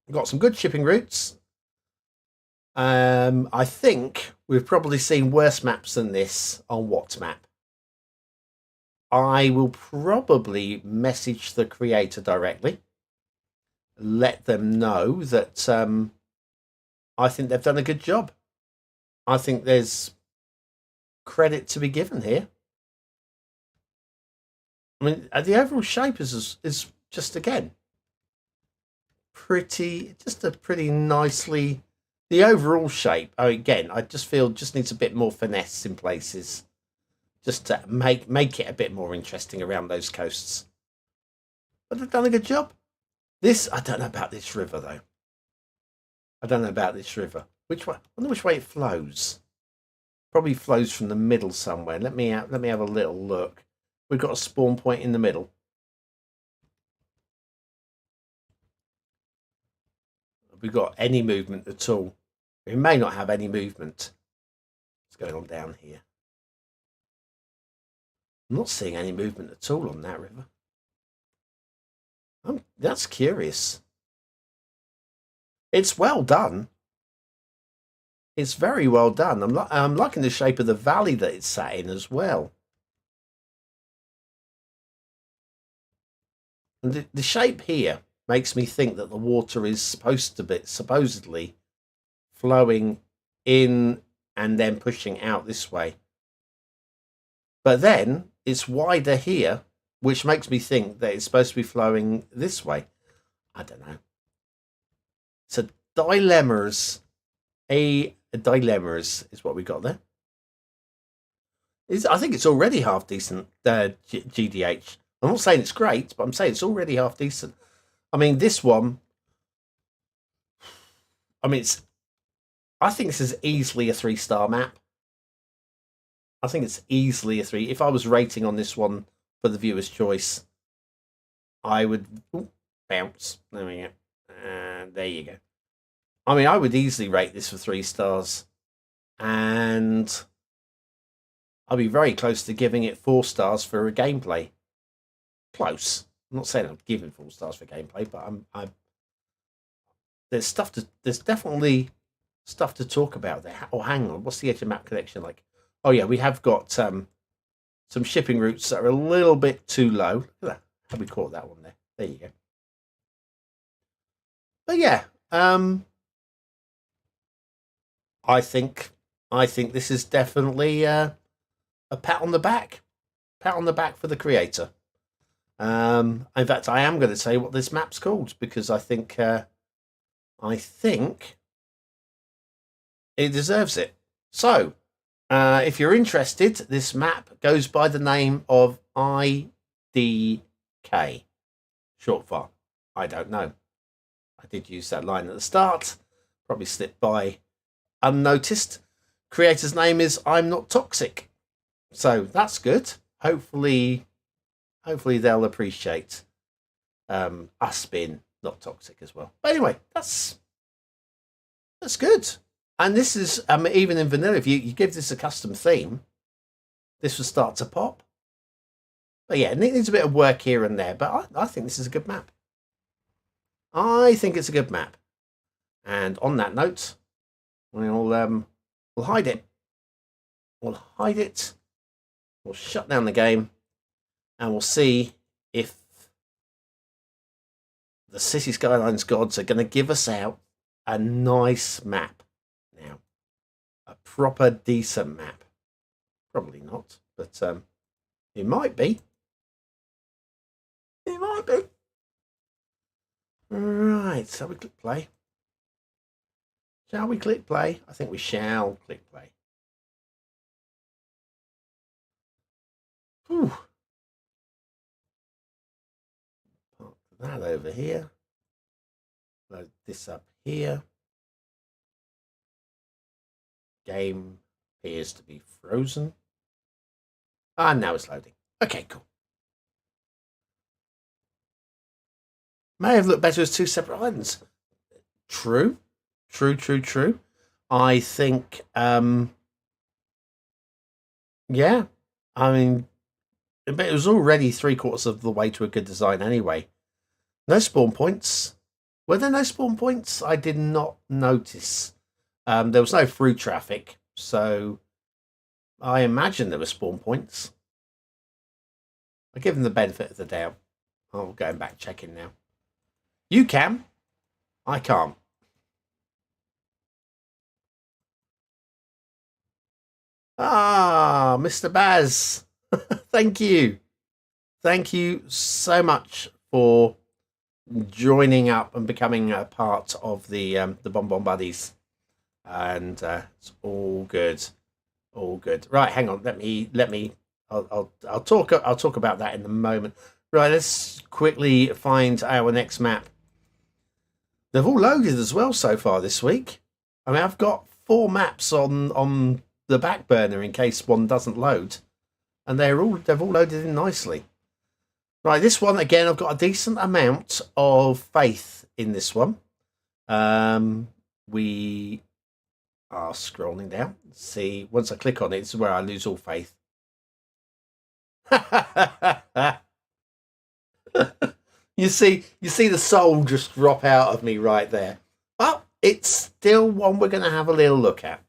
We've got some good shipping routes. I think we've probably seen worse maps than this on WhatsApp. I will probably message the creator directly, let them know that I think they've done a good job. I think there's credit to be given here. I mean, the overall shape is just, again, pretty nicely. The overall shape, again, I just feel just needs a bit more finesse in places, just to make it a bit more interesting around those coasts. But they've done a good job. I don't know about this river though. Which way? I wonder which way it flows. Probably flows from the middle somewhere. Let me have a little look. We've got a spawn point in the middle. Have we got any movement at all? We may not have any movement. What's going on down here? I'm not seeing any movement at all on that river. That's curious. It's well done. It's very well done. I'm liking the shape of the valley that it's sat in as well. And the shape here makes me think that the water is supposedly flowing in and then pushing out this way. But then it's wider here, which makes me think that it's supposed to be flowing this way. I don't know. So dilemmas. Dilemmas is what we got there. I think it's already half decent, GDH. I'm not saying it's great, but I'm saying it's already half decent. I mean, this one, I think this is easily a 3-star map. I think it's easily a 3. If I was rating on this one for the viewer's choice, I would bounce. There we go. And there you go. I mean, I would easily rate this for 3 stars. And I'll be very close to giving it 4 stars for a gameplay. Close. I'm not saying I'm giving 4 stars for gameplay, but I'm there's definitely stuff to talk about there. Oh, hang on. What's the edge of map connection like? Oh yeah, we have got some shipping routes that are a little bit too low. Look at that. How we caught that one there. There you go. But yeah, I think this is definitely a pat on the back. Pat on the back for the creator. In fact, I am going to say what this map's called because I think it deserves it. So, if you're interested, this map goes by the name of IDK. Short for I don't know. I did use that line at the start. Probably slipped by unnoticed. Creator's name is I'm Not Toxic. So that's good. Hopefully they'll appreciate us being not toxic as well. But anyway, that's good. And this is even in vanilla, if you give this a custom theme, this will start to pop. But yeah, it needs a bit of work here and there, but I think this is a good map. I think it's a good map. And on that note, we'll hide it. We'll hide it. We'll shut down the game. And we'll see if the Cities Skylines gods are going to give us out a nice map now. A proper, decent map. Probably not, but it might be. It might be. Right, shall we click play? Shall we click play? I think we shall click play. Whew. Park that over here. Load this up here. Game appears to be frozen. And now it's loading. Okay, cool. May have looked better as 2 separate islands. True. I think, yeah. I mean, but it was already 3/4 of the way to a good design anyway. No spawn points. Were there no spawn points? I did not notice. There was no through traffic, so I imagine there were spawn points. I give them the benefit of the doubt. I'm going back checking now. You can. I can't. Ah, Mr. Baz. Thank you. Thank you so much for joining up and becoming a part of the BonBon Buddies. And it's all good. All good. Right, hang on. Let me I'll talk about that in a moment. Right, let's quickly find our next map. They've all loaded as well so far this week. I mean, I've got 4 maps on the back burner in case one doesn't load, and they've all loaded in nicely. Right, this one again, I've got a decent amount of faith in this one. We are scrolling down. See, once I click on it, this is where I lose all faith. You see the soul just drop out of me right there. But it's still one we're going to have a little look at.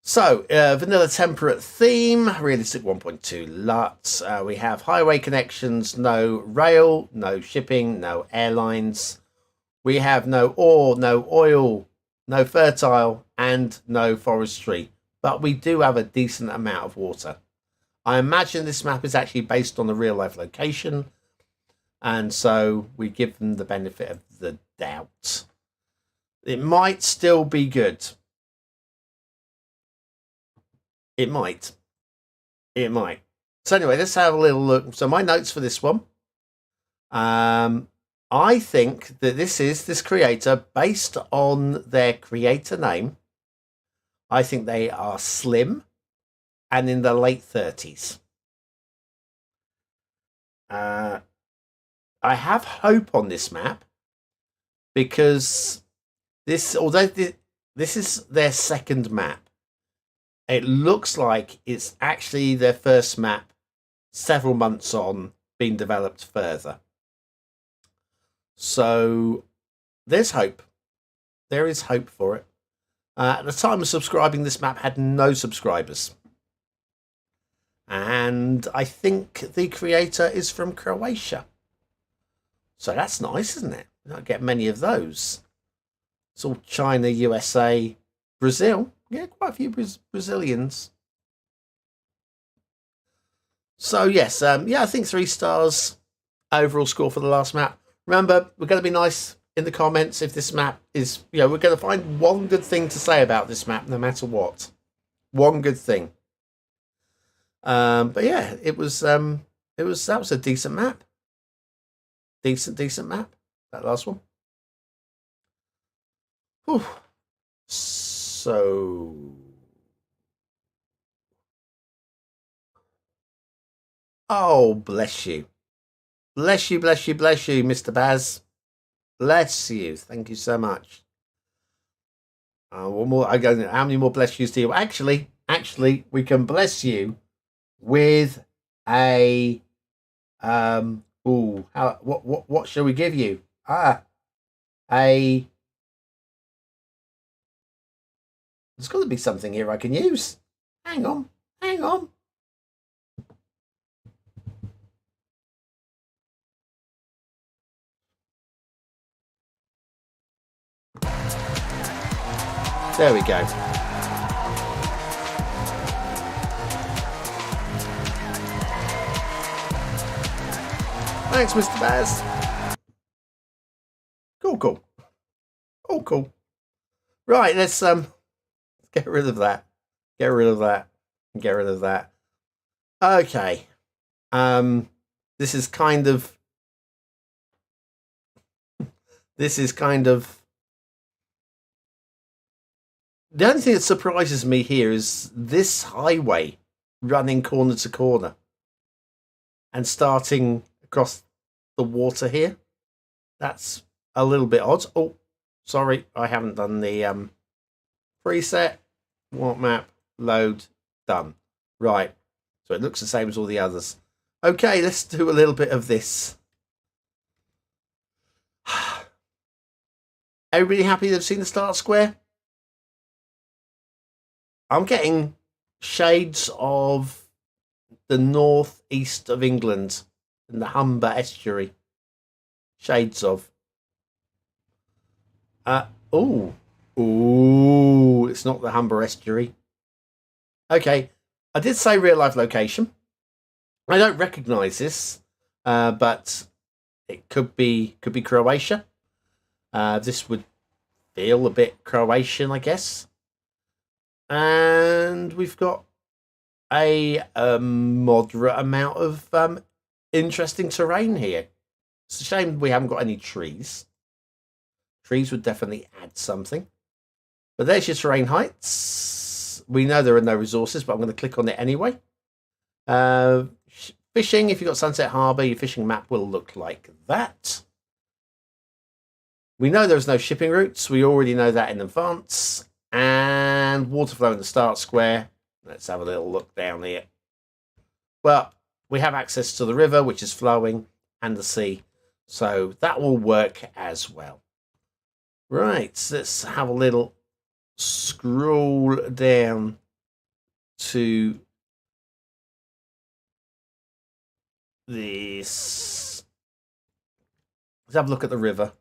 Vanilla temperate theme, realistic 1.2 LUT. We have highway connections, no rail, no shipping, no airlines. We have no ore, no oil, no fertile, and no forestry. But we do have a decent amount of water. I imagine this map is actually based on a real life location. And so we give them the benefit of the doubt. It might still be good. It might. So anyway, let's have a little look. So my notes for this one. I think that this creator, based on their creator name, I think they are slim. and in the late 30s. I have hope on this map because although this is their second map, it looks like it's actually their first map several months on, being developed further. So there's hope. There is hope for it. At the time of subscribing, this map had no subscribers. And I think the creator is from Croatia. So that's nice, isn't it? You don't get many of those. It's all China, USA, Brazil. Yeah, quite a few Brazilians. So yes, I think 3 stars overall score for the last map. Remember, we're going to be nice in the comments if this map is, we're going to find one good thing to say about this map, no matter what. One good thing. But yeah, that was a decent map. Decent map. That last one. Whew. So oh, bless you. Bless you, Mr. Baz. Bless you. Thank you so much. One more. How many more bless yous do you? Actually, we can bless you with a what shall we give you? There's got to be something here I can use. Hang on. There we go. Thanks, Mr. Baz. Cool. Right, let's get rid of that. Okay. This is kind of the only thing that surprises me here is this highway running corner to corner and starting across the water here. That's a little bit odd. Oh, sorry, I haven't done the preset. What map? Load. Done. Right. So it looks the same as all the others. Okay, let's do a little bit of this. Everybody happy they've seen the start square? I'm getting shades of the northeast of England and the Humber estuary. Shades of. Ooh, it's not the Humber estuary. Okay, I did say real life location. I don't recognise this, but it could be Croatia. This would feel a bit Croatian, I guess. And we've got a moderate amount of interesting terrain here. It's a shame we haven't got any trees. Trees would definitely add something. But there's your terrain heights. We know there are no resources, but I'm going to click on it anyway. Fishing, if you've got Sunset Harbour, your fishing map will look like that. We know there's no shipping routes. We already know that in advance. And water flow in the start square. Let's have a little look down here. Well, we have access to the river, which is flowing, and the sea. So that will work as well. Right, let's have a little scroll down to this. Let's have a look at the river.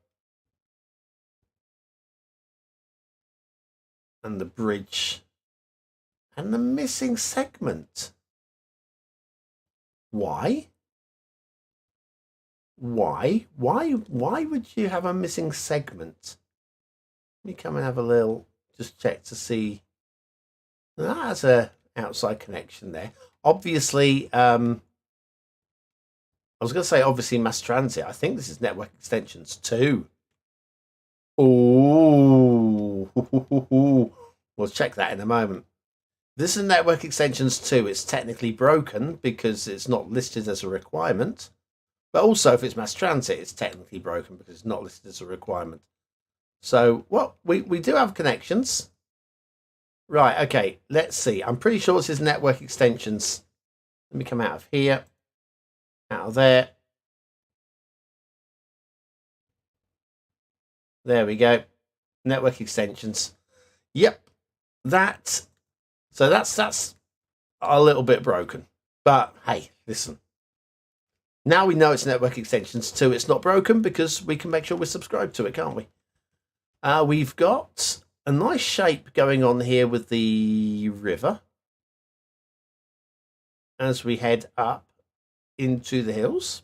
And the bridge. And the missing segment. Why? Why would you have a missing segment? Let me come and have a little, just check to see. That's a outside connection there. Obviously, I was going to say obviously mass transit. I think this is network extensions too. Oh, we'll check that in a moment. This is network extensions too. It's technically broken because it's not listed as a requirement. But also, if it's mass transit, it's technically broken because it's not listed as a requirement. So, what we do have connections. Right, okay, let's see. I'm pretty sure this is network extensions. Let me come out of here, out of there. There we go. Network extensions. Yep, that. So that's a little bit broken. But hey, listen. Now we know it's network extensions too. It's not broken because we can make sure we're subscribed to it, can't we? We've got a nice shape going on here with the river as we head up into the hills.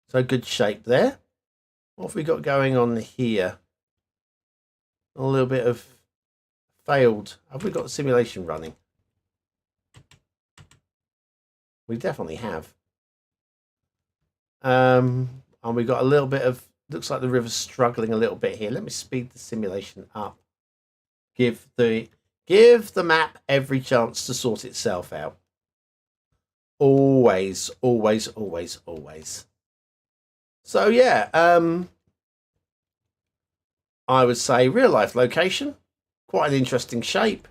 So good shape there. What have we got going on here? A little bit of failed. Have we got simulation running? We definitely have. And we got a little bit of, looks like the river's struggling a little bit here. Let me speed the simulation up. Give the map every chance to sort itself out. Always, always, always, always. So yeah, I would say real life location, quite an interesting shape.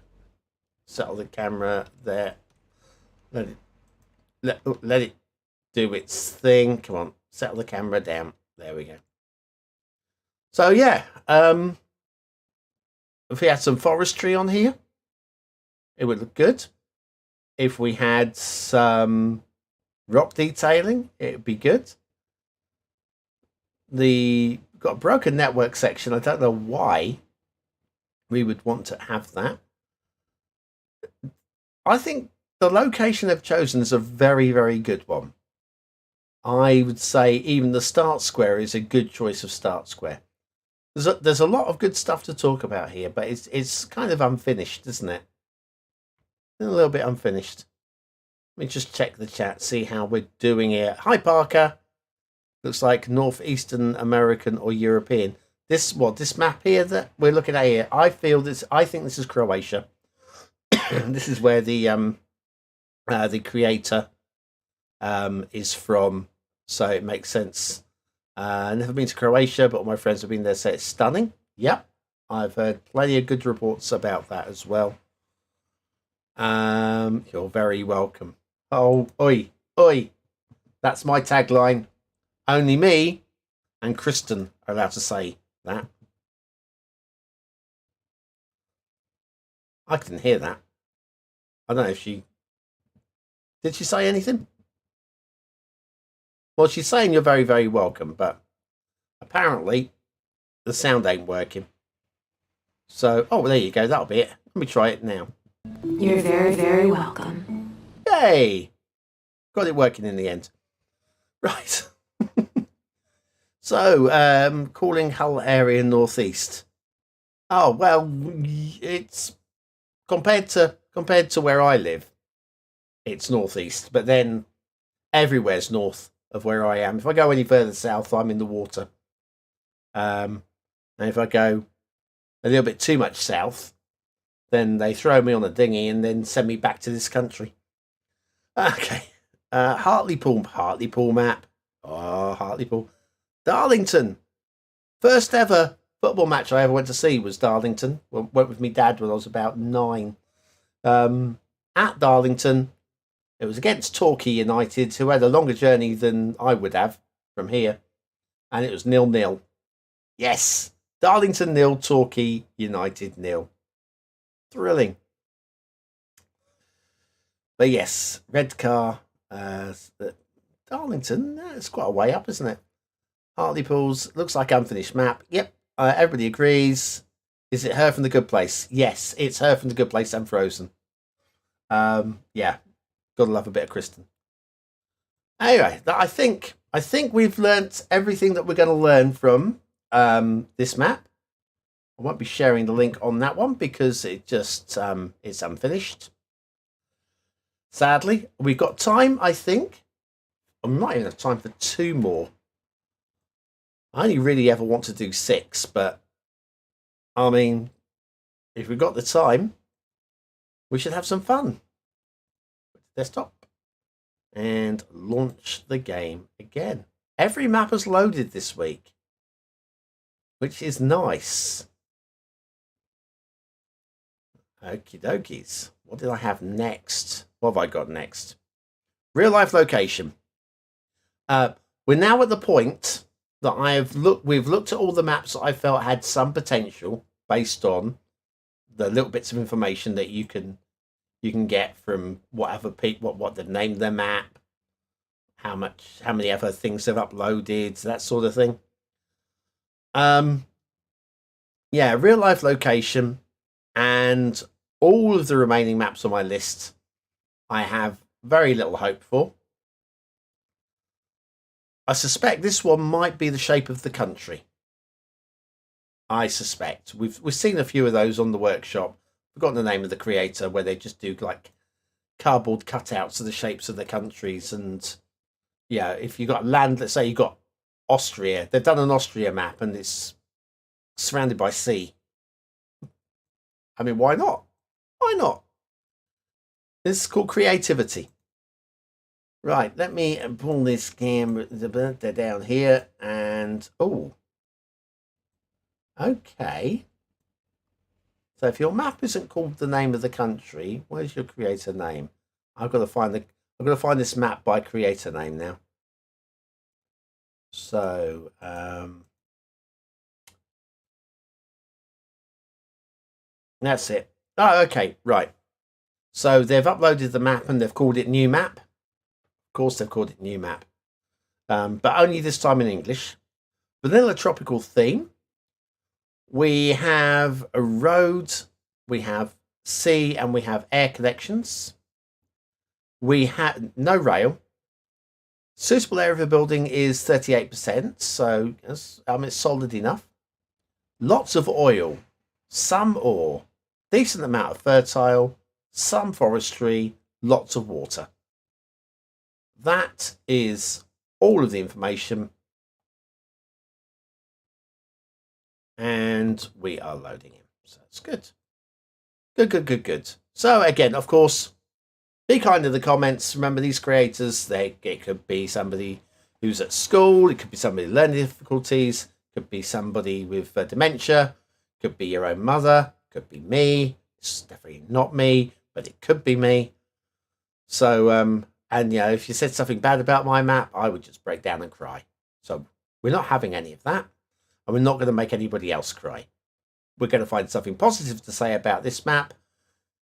Settle the camera there. Let it do its thing. Come on, settle the camera down. There we go. So yeah, if we had some forestry on here, it would look good. If we had some rock detailing, it would be good. Got a broken network section. I don't know why we would want to have that. I think the location they've chosen is a very, very good one. I would say even the start square is a good choice of start square. There's a lot of good stuff to talk about here, but it's kind of unfinished, isn't it? A little bit unfinished. Let me just check the chat, see how we're doing here. Hi, Parker. Looks like Northeastern American or European. This map here that we're looking at here. I think this is Croatia. This is where the creator is from, so it makes sense. Never been to Croatia, but all my friends have been there, say it's stunning. Yep, I've heard plenty of good reports about that as well. You're very welcome. Oh, oi, oi. That's my tagline. Only me and Kristen are allowed to say that. I can hear that. I don't know if did she say anything? Well, she's saying you're very, very welcome, but apparently the sound ain't working. So, oh, there you go. That'll be it. Let me try it now. You're very, very welcome. Yay! Got it working in the end. Right. So, calling Hull area northeast. Oh, well, it's compared to where I live, it's northeast, but then everywhere's north of where I am. If I go any further south, I'm in the water. And if I go a little bit too much south, then they throw me on a dinghy and then send me back to this country. Okay. Hartlepool map. Oh, Hartlepool. Darlington. First ever football match I ever went to see was Darlington. Went with my dad when I was about 9. At Darlington, it was against Torquay United, who had a longer journey than I would have from here. And it was 0-0. Yes. Darlington 0, Torquay United 0. Thrilling. But yes, Redcar, Darlington, it's quite a way up, isn't it? Hartlepool's looks like unfinished map. Yep, everybody agrees. Is it Her from the Good Place? Yes, it's Her from the Good Place and Frozen. Yeah, gotta love a bit of Kristen. Anyway, I think we've learnt everything that we're going to learn from this map. I won't be sharing the link on that one because it just it's unfinished. Sadly, we've got time, I think. I might even have time for 2 more. I only really ever want to do 6, but I mean, if we've got the time, we should have some fun. Desktop and launch the game again. Every map has loaded this week, which is nice. Okie dokies. What did I have next? What have I got next? Real life location. We're now at the point that we've looked at all the maps that I felt had some potential based on the little bits of information that you can get from whatever people what they've named their map, how many other things they've uploaded, that sort of thing. Yeah, real life location and all of the remaining maps on my list I have very little hope for. I suspect this one might be the shape of the country. I suspect. We've seen a few of those on the workshop. Forgotten the name of the creator, where they just do like cardboard cutouts of the shapes of the countries. And yeah, if you got land, let's say you got Austria, they've done an Austria map and it's surrounded by sea. I mean, why not? Why not? This is called creativity. Right, let me pull this camera down here and oh, okay. So if your map isn't called the name of the country, where's your creator name? I've got to find this map by creator name now. So that's it. Oh, okay, right. So they've uploaded the map and they've called it New Map. Of course, they've called it New Map, but only this time in English. Vanilla tropical theme. We have a road, we have sea, and we have air connections. We have no rail. Suitable area of the building is 38%, so it's solid enough. Lots of oil, some ore, decent amount of fertile, some forestry, lots of water. That is all of the information. And we are loading him. So that's good. Good. So again, of course, be kind in the comments. Remember, these creators, it could be somebody who's at school. It could be somebody with learning difficulties. It could be somebody with dementia. It could be your own mother. It could be me. It's definitely not me, but it could be me. So, and if you said something bad about my map, I would just break down and cry. So we're not having any of that. And we're not going to make anybody else cry. We're going to find something positive to say about this map.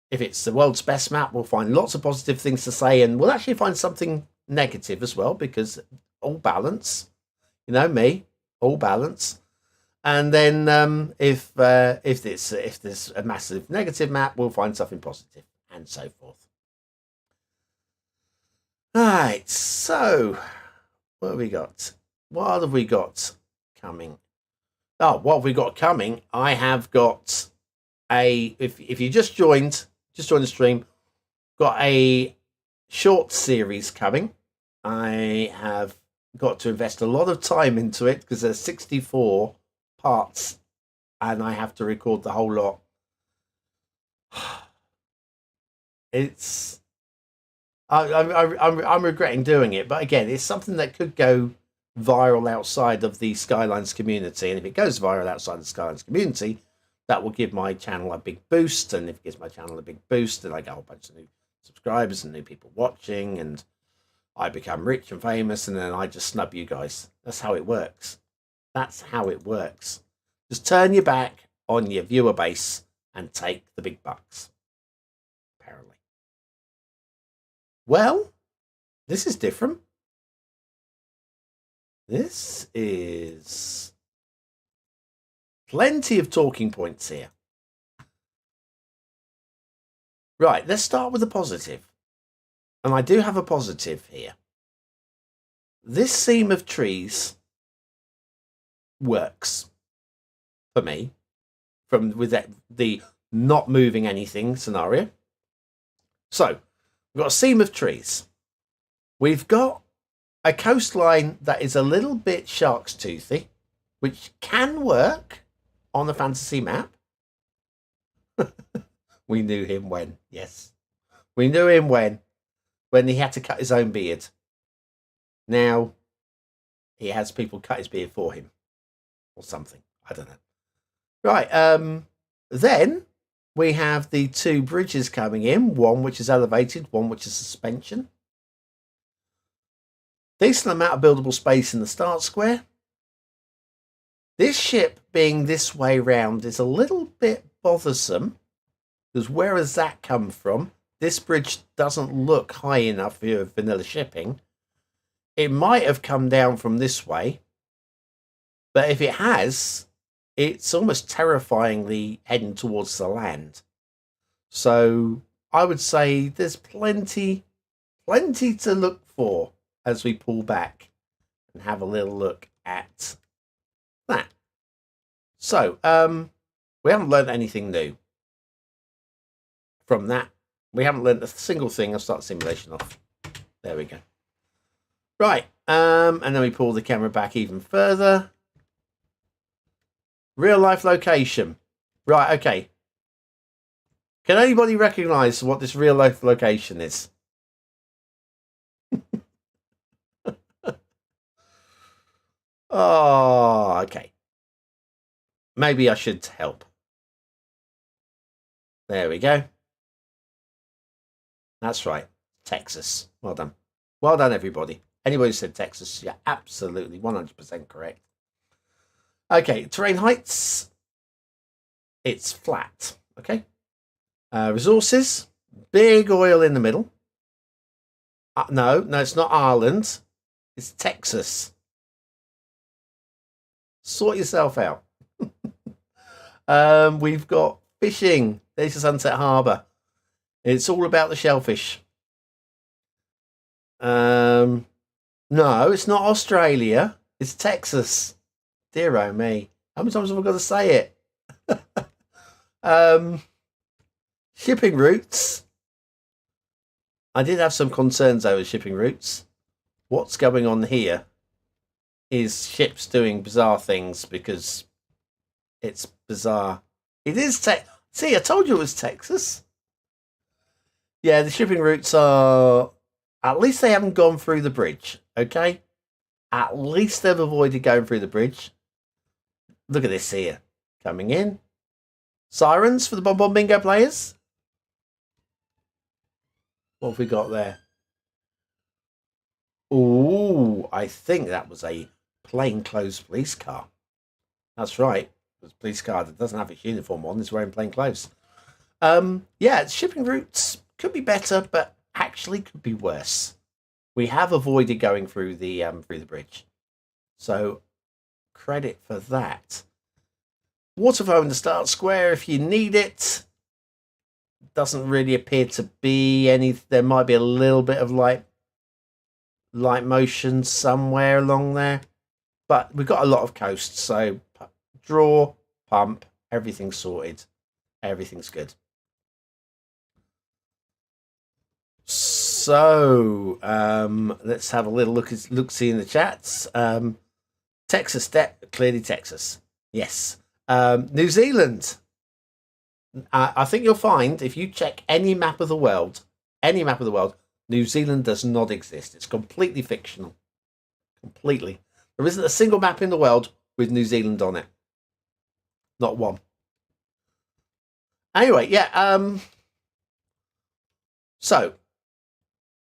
If it's the world's best map, we'll find lots of positive things to say, and we'll actually find something negative as well, because all balance, me, all balance. And then if there's a massive negative map, we'll find something positive, and so forth. Right, so what have we got? What have we got coming? Oh, what have we got coming? I have got if you just joined the stream, got a short series coming. I have got to invest a lot of time into it because there's 64 parts and I have to record the whole lot. I'm regretting doing it, but again, it's something that could go viral outside of the Skylines community, and if it goes viral outside the Skylines community, that will give my channel a big boost, and if it gives my channel a big boost, then I get a whole bunch of new subscribers and new people watching, and I become rich and famous, and then I just snub you guys. That's how it works. Just turn your back on your viewer base and take the big bucks, apparently. Well, this is different. This is plenty of talking points here. Right, let's start with the positive. And I do have a positive here. This seam of trees works for me with the not moving anything scenario. So, we've got a seam of trees. We've got a coastline that is a little bit shark's toothy, which can work on a fantasy map. We knew him when. Yes. We knew him when he had to cut his own beard. Now, he has people cut his beard for him. Or something. I don't know. Right. Then we have the two bridges coming in. One which is elevated, one which is suspension. Decent amount of buildable space in the start square. This ship being this way round is a little bit bothersome, because where has that come from? This bridge doesn't look high enough for vanilla shipping. It might have come down from this way, but if it has, it's almost terrifyingly heading towards the land. So I would say there's plenty to look for as we pull back and have a little look at that. So, we haven't learned anything new from that. We haven't learned a single thing. I'll start the simulation off. There we go. Right, and then we pull the camera back even further. Real life location. Right, okay. Can anybody recognise what this real life location is? Oh, okay. Maybe I should help. There we go. That's right. Texas. Well done. Well done, everybody. Anybody who said Texas, you're absolutely 100% correct. Okay, terrain heights. It's flat. Okay. Resources. Big oil in the middle. No, it's not Ireland. It's Texas. Sort yourself out. We've got fishing. There's the Sunset Harbour. It's all about the shellfish. No, it's not Australia. It's Texas. Dear oh me. How many times have I got to say it? Shipping routes. I did have some concerns over shipping routes. What's going on here is ships doing bizarre things because it's bizarre. It is See, I told you it was Texas. Yeah, the shipping routes are... At least they haven't gone through the bridge, okay? At least they've avoided going through the bridge. Look at this here. Coming in. Sirens for the BonBonBingo players. What have we got there? Ooh, I think that was a plainclothes police car. That's right. It was a police car that doesn't have its uniform on. Is wearing plain clothes. Yeah, shipping routes could be better, but actually could be worse. We have avoided going through the bridge, so credit for that. Waterfall in the start square if you need it. Doesn't really appear to be any. There might be a little bit of light motion somewhere along there, but we've got a lot of coast, so draw, pump, everything's sorted, everything's good. So let's have a little look-see in the chats. Texas, clearly Texas. Yes. New Zealand. I think you'll find if you check any map of the world, New Zealand does not exist. It's completely fictional. Completely. There isn't a single map in the world with New Zealand on it. Not one. Anyway, yeah. So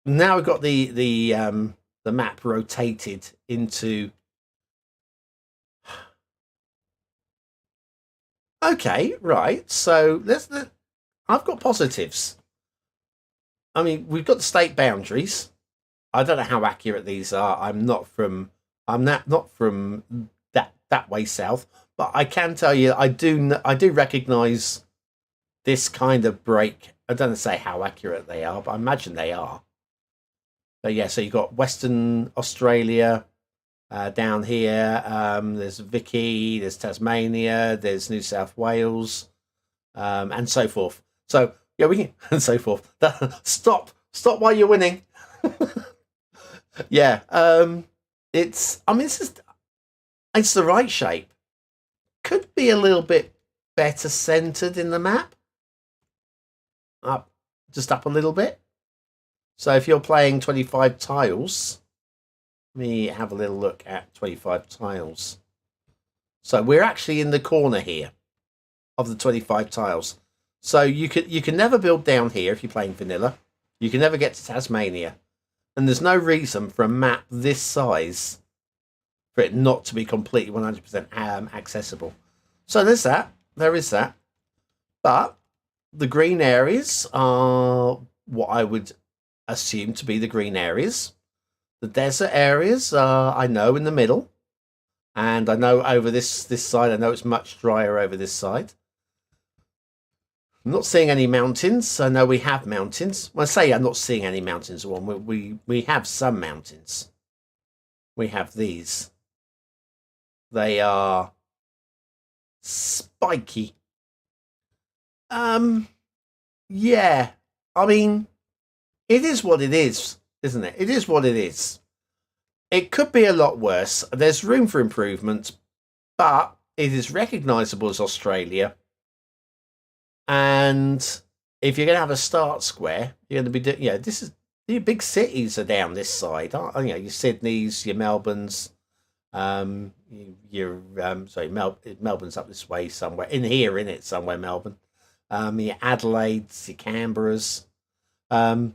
now we've got the map rotated into. Okay, right. So I've got positives. I mean, we've got the state boundaries. I don't know how accurate these are. I'm not from that way south, but I can tell you I do recognise this kind of break. I don't say how accurate they are, but I imagine they are. But yeah, so you've got Western Australia down here. There's Vicky, there's Tasmania, there's New South Wales, and so forth. So yeah, we can and so forth. Stop while you're winning. Yeah, it's the right shape. Could be a little bit better centered in the map. up, just up a little bit. So if you're playing 25 tiles, let me have a little look at 25 tiles. So we're actually in the corner here of the 25 tiles. So you can never build down here if you're playing vanilla. You can never get to Tasmania. And there's no reason for a map this size for it not to be completely 100% accessible. So there's that. There is that. But the green areas are what I would assume to be the green areas. The desert areas are, I know, in the middle. And I know over this side, I know it's much drier over this side. I'm not seeing any mountains. I know we have mountains. When I say I'm not seeing any mountains, we have some mountains. We have these. They are spiky. Yeah. I mean, it is what it is, isn't it? It is what it is. It could be a lot worse. There's room for improvement, but it is recognisable as Australia. And if you're going to have a start square, you're going to be doing, this is, your big cities are down this side, aren't you? Your Sydneys, your Melbournes, Melbourne's up this way somewhere. In here, in it somewhere, Melbourne. Your Adelaides, your Canberras, all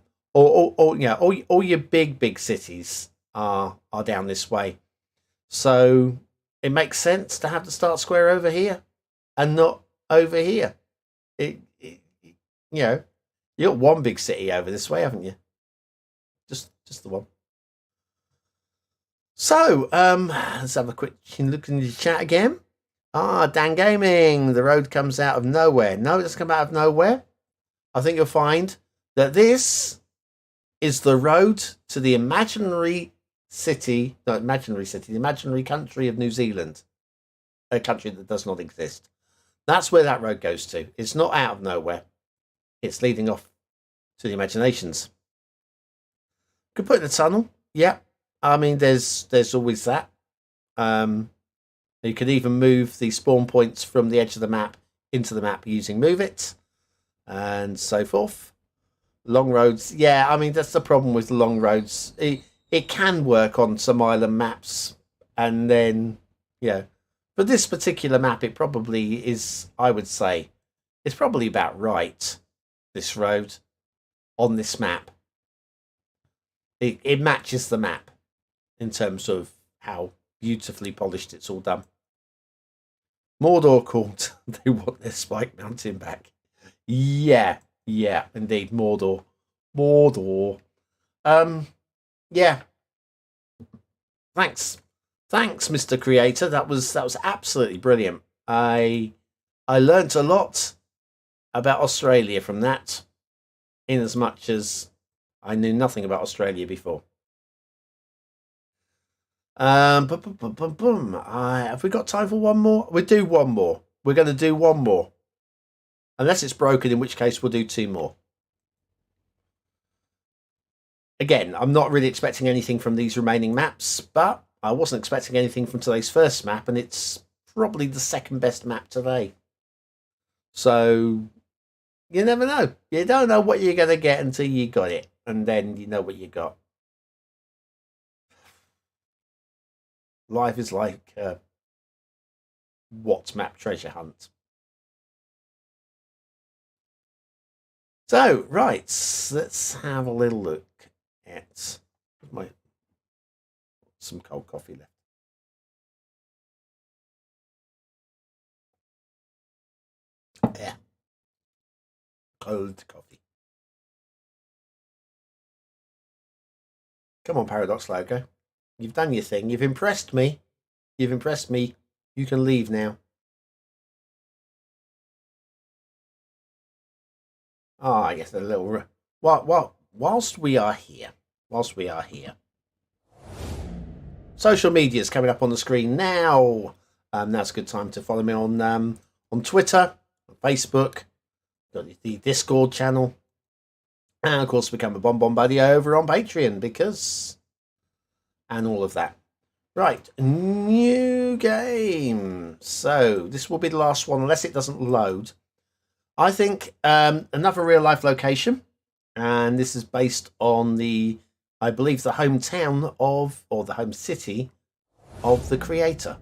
your big cities are down this way. So it makes sense to have the start square over here and not over here. You got one big city over this way, haven't you? Just the one. So, let's have a quick look in the chat again. Dan Gaming, the road comes out of nowhere. No, it doesn't come out of nowhere. I think you'll find that this is the road to the imaginary country of New Zealand. A country that does not exist. That's where that road goes to. It's not out of nowhere. It's leading off to the imaginations. Could put in a tunnel. Yeah. I mean, there's always that. You could even move the spawn points from the edge of the map into the map using Move It and so forth. Long roads. Yeah, I mean, that's the problem with long roads. It can work on some island maps. And then, for this particular map, it probably is, I would say, it's probably about right, this road, on this map. It matches the map in terms of how beautifully polished it's all done. Mordor called, they want their Spike Mountain back. Yeah, indeed, Mordor. Yeah. Thanks, Mr. Creator. That was absolutely brilliant. I learnt a lot about Australia from that, in as much as I knew nothing about Australia before. Have we got time for one more? We'll do one more. We're going to do one more. Unless it's broken, in which case we'll do two more. Again, I'm not really expecting anything from these remaining maps, but I wasn't expecting anything from today's first map, and it's probably the second best map today. So, you never know. You don't know what you're going to get until you got it, and then you know what you got. Life is like what map treasure hunt. So, right, let's have a little look at some cold coffee left. Yeah, cold coffee. Come on, Paradox logo. You've done your thing. You've impressed me. You can leave now. I guess a little. Whilst we are here, social media is coming up on the screen now. That's a good time to follow me on Twitter, on Facebook, got the Discord channel, and of course become a BonBonB buddy over on Patreon and all of that. Right, new game. So this will be the last one, unless it doesn't load. I think another real life location, and this is based on I believe, the hometown of, or the home city of the creator.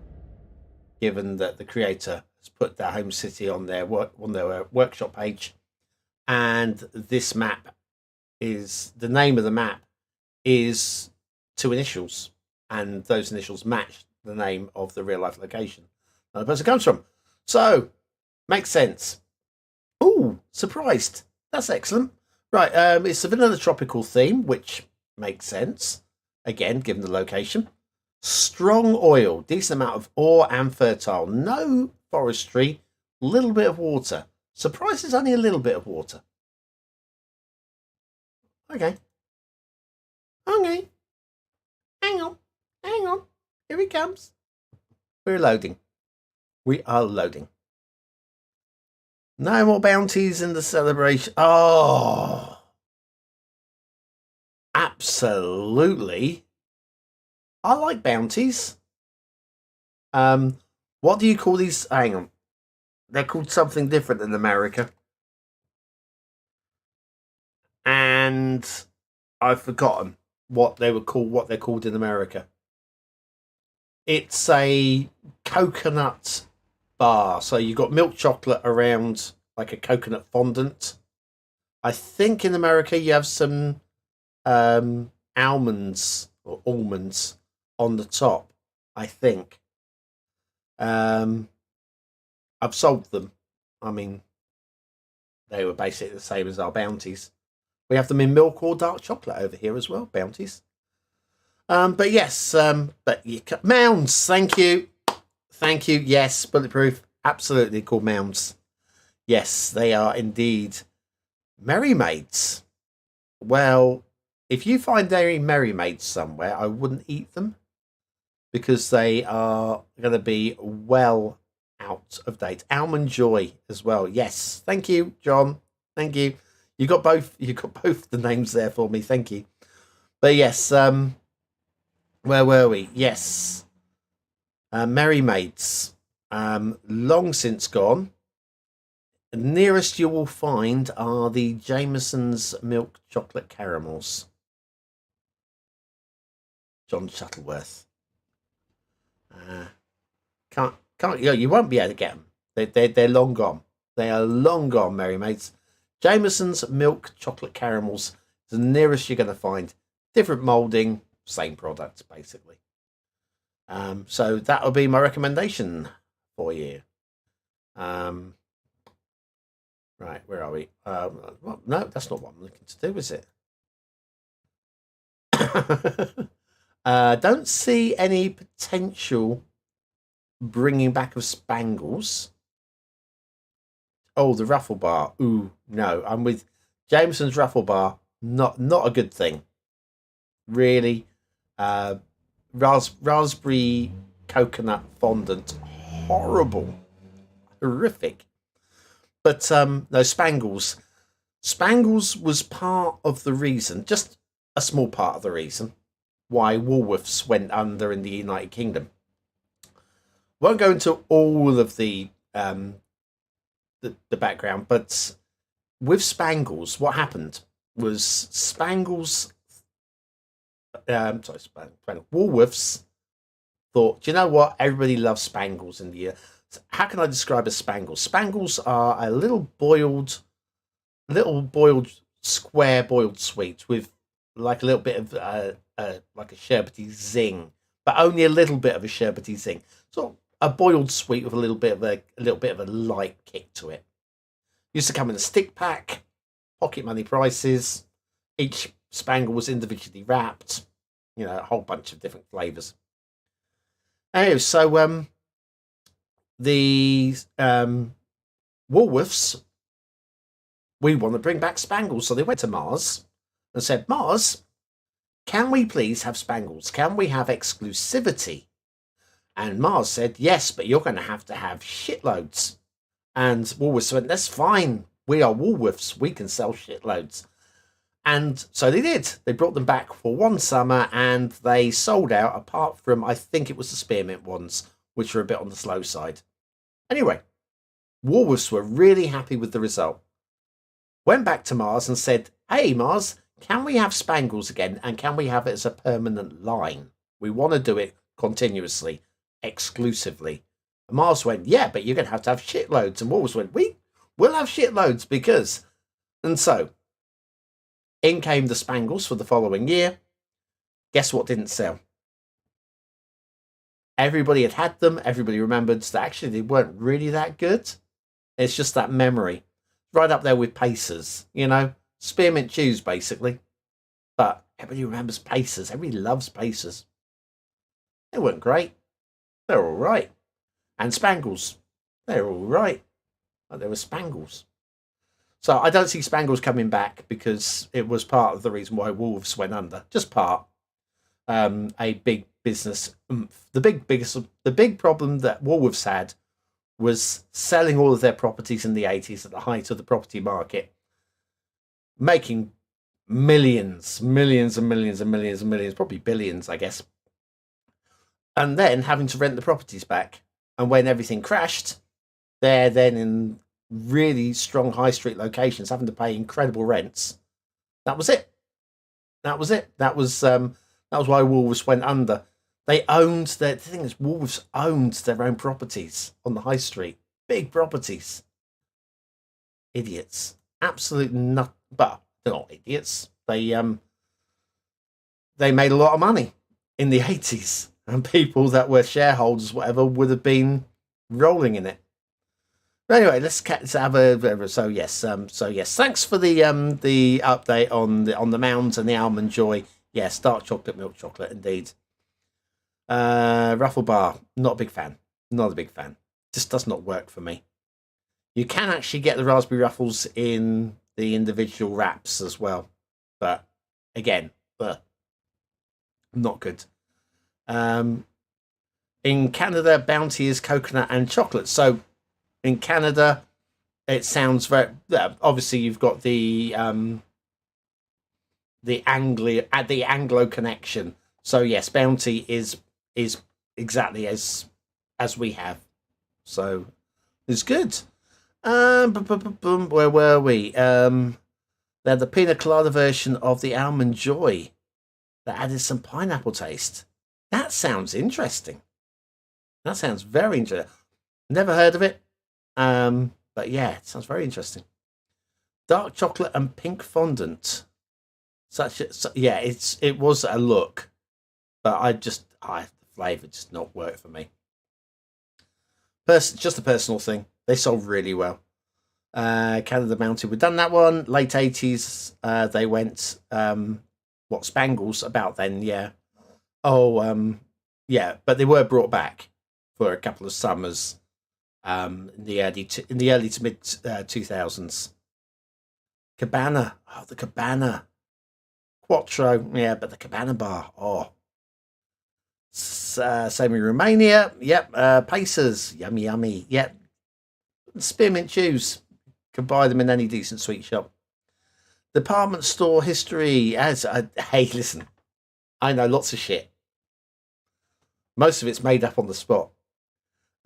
Given that the creator has put their home city on their workshop page, and this map is the name of the map is two initials, and those initials match the name of the real life location that the person comes from. So makes sense. Ooh, surprised. That's excellent. Right, it's a vanilla tropical theme, which makes sense. Again, given the location. Strong oil, decent amount of ore and fertile. No forestry, little bit of water. Surprised there's only a little bit of water. Okay. Okay. Hang on. Hang on. Here it comes. We're loading. We are loading. No more bounties in the celebration. Oh. Absolutely. I like bounties. What do you call these? Hang on. They're called something different in America. And I've forgotten what they're called in America. It's a coconut bar. So you've got milk chocolate around like a coconut fondant. I think in America you have some almonds or almonds on the top, I think. I've sold them. I mean, they were basically the same as our bounties. We have them in milk or dark chocolate over here as well, bounties. But yes, but mounds. Thank you. Yes, bulletproof. Absolutely called mounds. Yes, they are indeed Merry Maids. Well, if you find any Merry Maids somewhere, I wouldn't eat them because they are going to be well out of date. Almond Joy as well. Yes, thank you, John. Thank you. You got both the names there for me. Thank you. But yes, where were we? Yes, Merry Maids. Long since gone. The nearest you will find are the Jameson's milk chocolate caramels. John Shuttleworth. Can't. You won't be able to get them. They're long gone. They are long gone, Merry Maids. Jameson's milk chocolate caramels is the nearest you're going to find. Different moulding, same product, basically. So that will be my recommendation for you. Right, where are we? Well, no, that's not what I'm looking to do, is it? Don't see any potential bringing back of Spangles. Oh, the Ruffle Bar. Ooh, no, I'm with Jameson's Ruffle Bar. Not a good thing. Really. Raspberry coconut fondant. Horrible. Horrific. But no, Spangles. Spangles was part of the reason, just a small part of the reason, why Woolworths went under in the United Kingdom. Won't go into all of the background, but with Spangles, what happened was Spangles. Woolworths thought, do you know what? Everybody loves Spangles in the year. How can I describe a Spangle? Spangles are a little boiled square boiled sweet with like a little bit of like a sherbety zing, but only a little bit of a sherbety zing. So a boiled sweet with a little bit of a light kick to it. Used to come in a stick pack, pocket money prices. Each Spangle was individually wrapped. You know, a whole bunch of different flavors. Anyway, so the Woolworths, we want to bring back Spangles. So they went to Mars and said, Mars, can we please have Spangles? Can we have exclusivity? And Mars said, yes, but you're going to have shitloads. And Woolworths went, that's fine. We are Woolworths. We can sell shitloads. And so they did. They brought them back for one summer and they sold out, apart from, I think it was the spearmint ones, which were a bit on the slow side. Anyway, Woolworths were really happy with the result. Went back to Mars and said, "Hey, Mars, can we have Spangles again? And can we have it as a permanent line? We want to do it continuously, exclusively." And Mars went, "Yeah, but you're going to have shitloads." And Woolworths went, "We'll have shitloads because..." And so, in came the Spangles for the following year. Guess what didn't sell? Everybody had them. Everybody remembered that actually they weren't really that good. It's just that memory. Right up there with Pacers, Spearmint Chews, basically. But everybody remembers Pacers. Everybody loves Pacers. They weren't great. They're all right. And Spangles. They're all right. But there were Spangles. So I don't see Spangles coming back because it was part of the reason why Wolves went under. Just part. A big business. The big problem that Woolworths had was selling all of their properties in the 80s at the height of the property market, making millions, probably billions, I guess, and then having to rent the properties back. And when everything crashed, they're then in really strong high street locations, having to pay incredible rents. That was it. That was why Woolworths went under. The thing is, Woolworths owned their own properties on the high street. Big properties. Idiots. Absolute nut. But they're not idiots. They made a lot of money in the 80s. And people that were shareholders, whatever, would have been rolling in it. But anyway, let's have a... So yes. Thanks for the update on the Mounds and the Almond Joy. Yes, dark chocolate, milk chocolate, indeed. Ruffle bar, not a big fan. Not a big fan. Just does not work for me. You can actually get the raspberry ruffles in the individual wraps as well, but again, not good. In Canada, Bounty is coconut and chocolate. So in Canada, it sounds very... obviously, you've got the Anglo connection. So yes, Bounty is exactly as we have. So it's good. Where were we? They had the pina colada version of the Almond Joy that added some pineapple taste. That sounds interesting. That sounds very interesting. Never heard of it. But yeah, it sounds very interesting. Dark chocolate and pink fondant. It was a look, but the flavour just not work for me. Just a personal thing. They sold really well. Canada Mounted, we've done that one. Late 80s, they went, Spangles about then, yeah. But they were brought back for a couple of summers in the early to mid 2000s. Cabana, the Cabana. Quattro, yeah, but the Cabana bar, same in Romania, yep. Pacers, yummy, yep. Spearmint Chews, can buy them in any decent sweet shop. Department store history, hey, listen, I know lots of shit. Most of it's made up on the spot.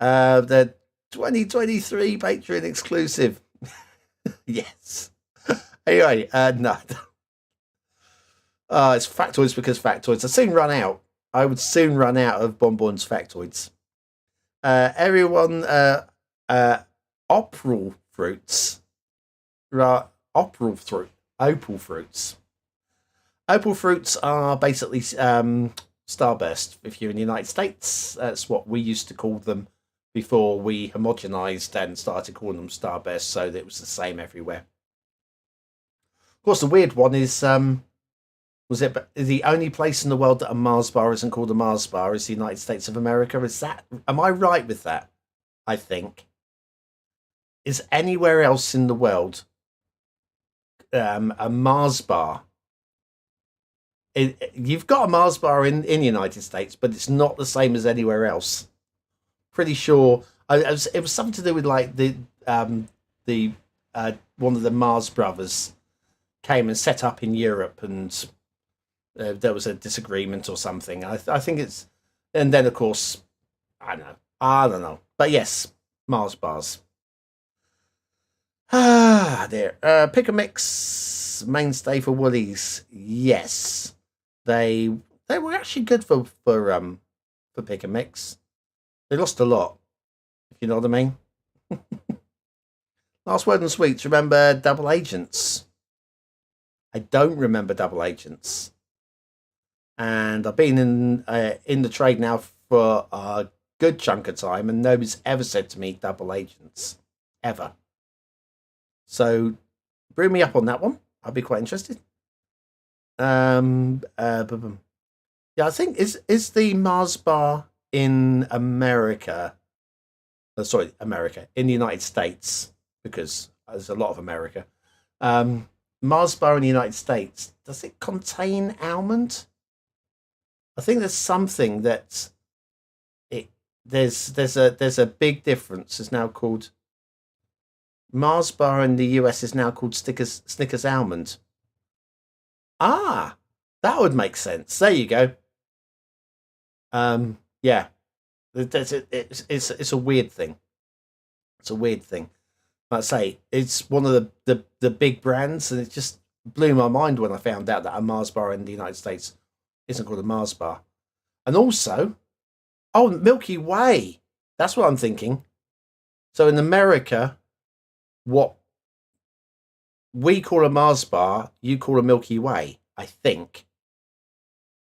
The 2023 Patreon exclusive. Yes. Anyway, no. It's factoids because factoids. I would soon run out of BonBon's factoids. Everyone, opal fruits. Opal fruits. Opal fruits are basically starburst. If you're in the United States, that's what we used to call them before we homogenized and started calling them starburst, so that it was the same everywhere. Of course, the weird one is... was it the only place in the world that a Mars bar isn't called a Mars bar is the United States of America? Am I right with that? I think. Is anywhere else in the world a Mars bar? You've got a Mars bar in the United States, but it's not the same as anywhere else. Pretty sure it was something to do with like the one of the Mars brothers came and set up in Europe, and there was a disagreement or something. I think it's, and then of course, I don't know. But yes, Mars bars. Ah, there. Pick a mix mainstay for Woolies. Yes, they they were actually good for pick a mix. They lost a lot, if you know what I mean. Last word on sweets. Remember double agents? I don't remember double agents, and I've been in the trade now for a good chunk of time, and nobody's ever said to me double agents ever. So bring me up on that one. I'd be quite interested. Yeah, I think is the Mars bar in America. Sorry, America in the United States, because there's a lot of America. Mars bar in the United States, does it contain almond? I think there's something that it there's a big difference. It's now called Mars bar in the US is now called Snickers almond. Ah, that would make sense. There you go. Yeah, it's a weird thing. It's a weird thing. Like I say, it's one of the big brands, and it just blew my mind when I found out that a Mars bar in the United States isn't called a Mars bar. And also, oh, Milky Way. That's what I'm thinking. So in America, what we call a Mars bar, you call a Milky Way. I think.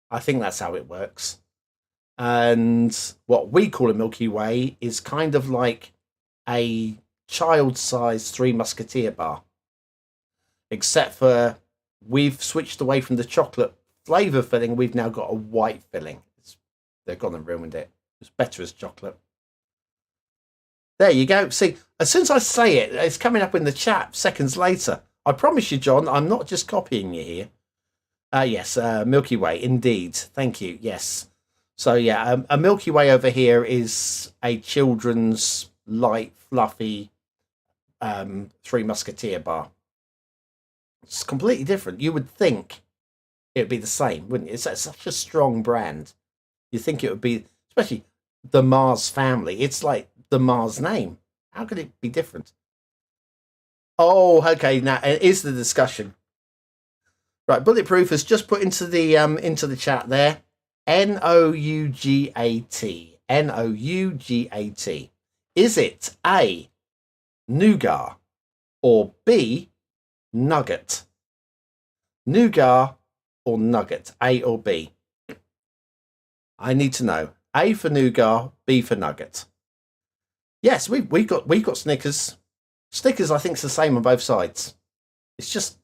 I think that's how it works. And what we call a Milky Way is kind of like a child-sized Three Musketeer bar, except for we've switched away from the chocolate flavor filling. We've now got a white filling. They've gone and ruined it. It's better as chocolate. There you go. See, as soon as I say it, it's coming up in the chat seconds later. I promise you, John, I'm not just copying you here. Yes, Milky Way, indeed. Thank you. Yes. So yeah, a Milky Way over here is a children's light, fluffy Three Musketeer bar. It's completely different. You would think it would be the same, wouldn't you? It's such a strong brand. You think it would be, especially the Mars family. It's like the Mars name. How could it be different? Oh, okay. Now it is the discussion. Right, Bulletproof has just put into the chat there. Nougat. Nougat. Is it A, nougat, or B, nugget? Nougat or nugget? A or B? I need to know. A for nougat, B for nugget. Yes, we've got Snickers. Snickers, I think, is the same on both sides. It's just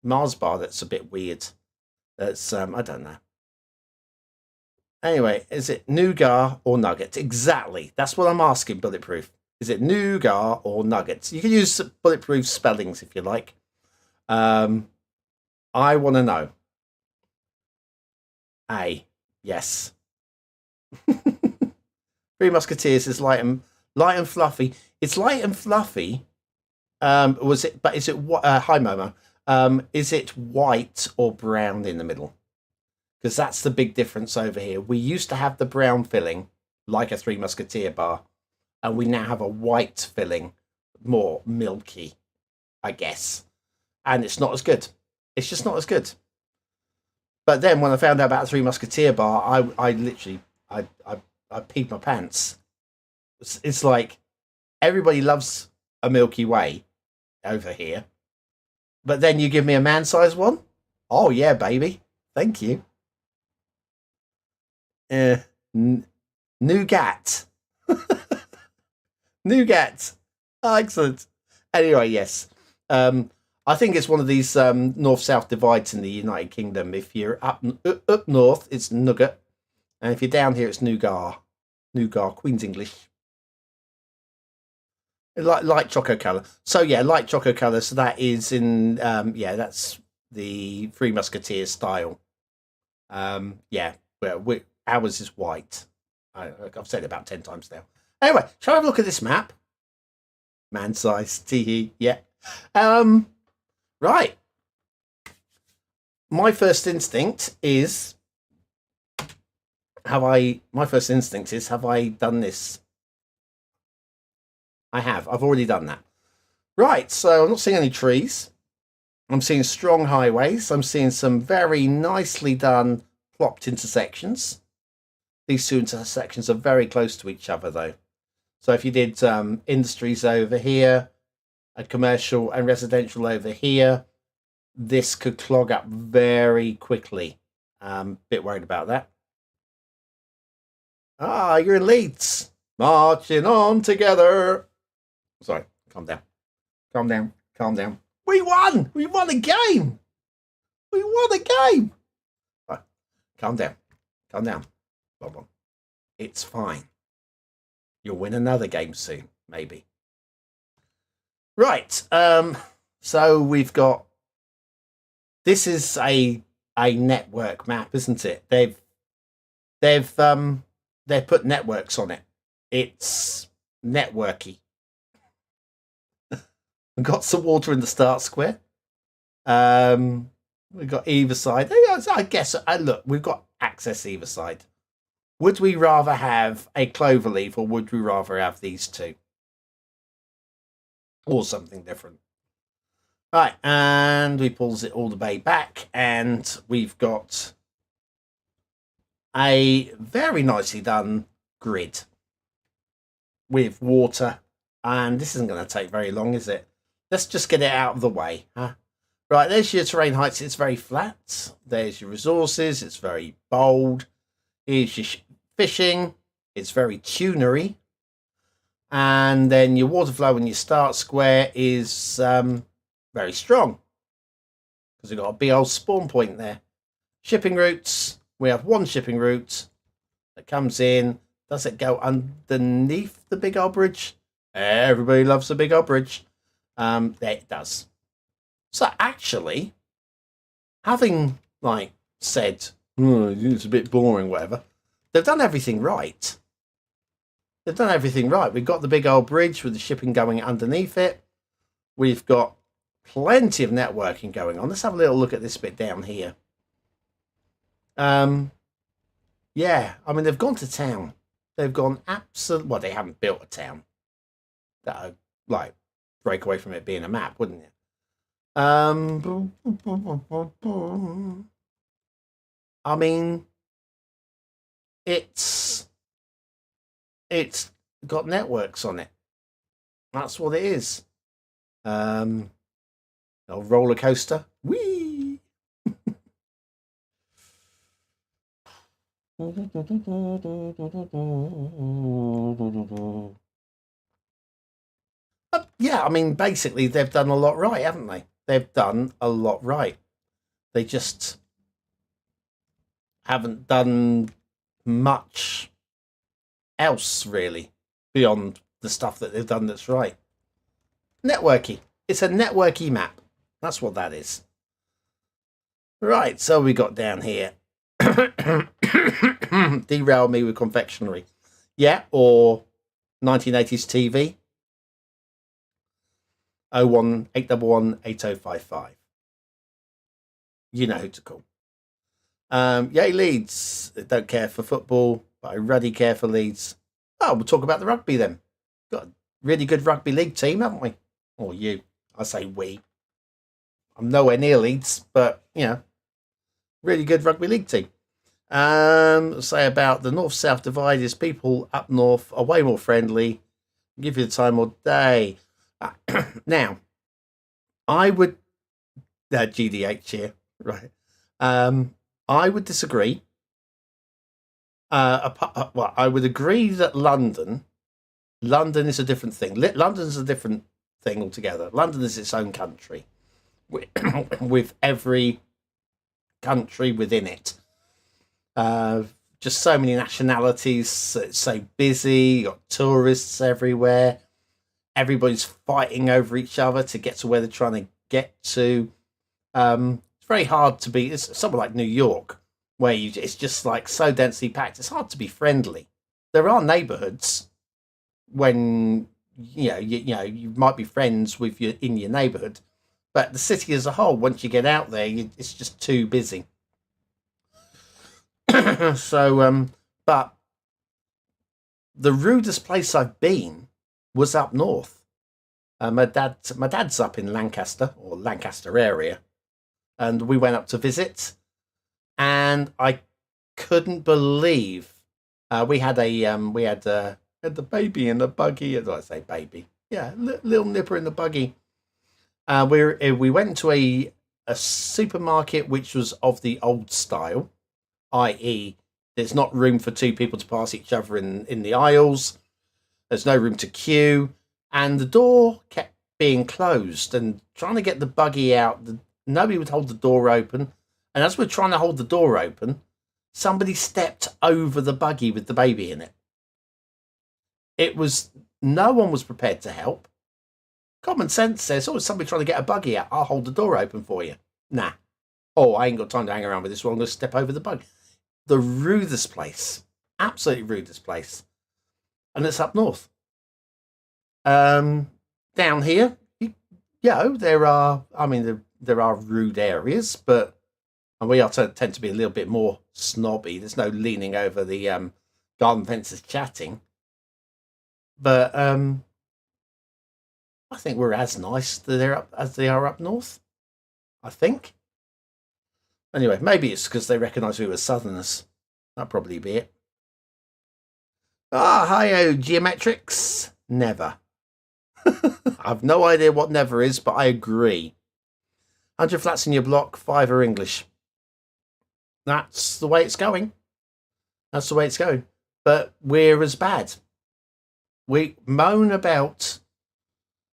Mars bar that's a bit weird. That's I don't know. Anyway, is it nougat or nugget? Exactly. That's what I'm asking, Bulletproof. Is it nougat or nuggets? You can use Bulletproof spellings if you like. I want to know. A. Yes. Three Musketeers is light and fluffy. It's light and fluffy. Was it? But is it? Hi, Momo. Is it white or brown in the middle? Because that's the big difference over here. We used to have the brown filling, like a Three Musketeer bar, and we now have a white filling, more milky, I guess. And it's not as good. It's just not as good. But then when I found out about the Three Musketeer bar, I literally I peed my pants. It's like everybody loves a Milky Way over here, but then you give me a man-sized one. Oh yeah, baby. Thank you. Nougat. Nougat. Oh, excellent. Anyway, yes. I think it's one of these north-south divides in the United Kingdom. If you're up north, it's nugget. And if you're down here, it's nougat. Nougat, Queen's English. Light choco colour. So, yeah, light choco colour. So that is in, that's the Three Musketeers style. Ours is white. I've said it about 10 times now. Anyway, shall I have a look at this map? Man size, tee yeah. Right. My first instinct is, have I done this? I have. I've already done that. Right, so I'm not seeing any trees. I'm seeing strong highways. I'm seeing some very nicely done plopped intersections. These two intersections are very close to each other, though. So if you did industries over here, a commercial and residential over here, this could clog up very quickly. Bit worried about that. Ah, you're in Leeds. Marching on together. Sorry, calm down. Calm down. Calm down. We won! We won a game! We won a game! Right, calm down. Calm down. Bon. It's fine. You'll win another game soon, maybe. Right. So we've got. This is a network map, isn't it? They've put networks on it. It's networky. We've got some water in the start square. We've got either side. I guess. Look, we've got access either side. Would we rather have a cloverleaf, or would we rather have these two, or something different? Right, and we pulls it all the way back, and we've got a very nicely done grid with water, and this isn't going to take very long, is it? Let's just get it out of the way. Huh? Right, there's your terrain heights. It's very flat. There's your resources. It's very bold. Here's your fishing. It's very tunery. And then your water flow in your start square is very strong, because we've got a big old spawn point there. Shipping routes. We have one shipping route that comes in. Does it go underneath the big old bridge? Everybody loves the big old bridge. It does. So actually, having said it's a bit boring, whatever, they've done everything right. They've done everything right. We've got the big old bridge with the shipping going underneath it. We've got plenty of networking going on. Let's have a little look at this bit down here. Yeah, I mean, they've gone to town. They've gone absolutely. Well, they haven't built a town. That would break away from it being a map, wouldn't it? I mean, it's got networks on it. That's what it is. A roller coaster. Whee! Yeah, I mean, basically, they've done a lot right, haven't they? They've done a lot right. They just haven't done much else, really, beyond the stuff that they've done that's right. Networky. It's a networky map. That's what that is. Right, so we got down here. Derail me with confectionery. Yeah, or 1980s TV. 018118055. You know who to call. Yay, Leeds. I don't care for football, but I really care for Leeds. Oh, we'll talk about the rugby then. Got a really good rugby league team, haven't we? Or you. I say we. I'm nowhere near Leeds, but, really good rugby league team. Say about the north-south divide is people up north are way more friendly. Give you the time of day. Now, I would GDH here, right? I would disagree. I would agree that London is a different thing. London's a different thing altogether. London is its own country, with every country within it. Just so many nationalities. It's so busy. You got tourists everywhere. Everybody's fighting over each other to get to where they're trying to get to. It's very hard to be. It's somewhere like New York, where it's just so densely packed. It's hard to be friendly. There are neighborhoods when you might be friends with in your neighborhood, but the city as a whole, once you get out there, it's just too busy. So, but the rudest place I've been was up north. My dad's up in Lancaster or Lancaster area, and we went up to visit, and I couldn't believe we had the baby in the buggy. As I say, baby, yeah, little nipper in the buggy. We went to a supermarket which was of the old style, i.e., there's not room for two people to pass each other in the aisles. There's no room to queue, and the door kept being closed. And trying to get the buggy out, nobody would hold the door open. And as we're trying to hold the door open, somebody stepped over the buggy with the baby in it. No one was prepared to help. Common sense says, oh, somebody trying to get a buggy out. I'll hold the door open for you. Nah. Oh, I ain't got time to hang around with this one. I'm going to step over the bug. The rudest place. Absolutely rudest place. And it's up north. Down here, there are rude areas, but and we tend to be a little bit more snobby. There's no leaning over the garden fences chatting. But I think we're as nice as they are up north. I think. Anyway, maybe it's because they recognise we were Southerners. That'd probably be it. Hi-oh, geometrics. Never. I've no idea what never is, but I agree. 100 flats in your block, 5 are English. That's the way it's going. But we're as bad. We moan about,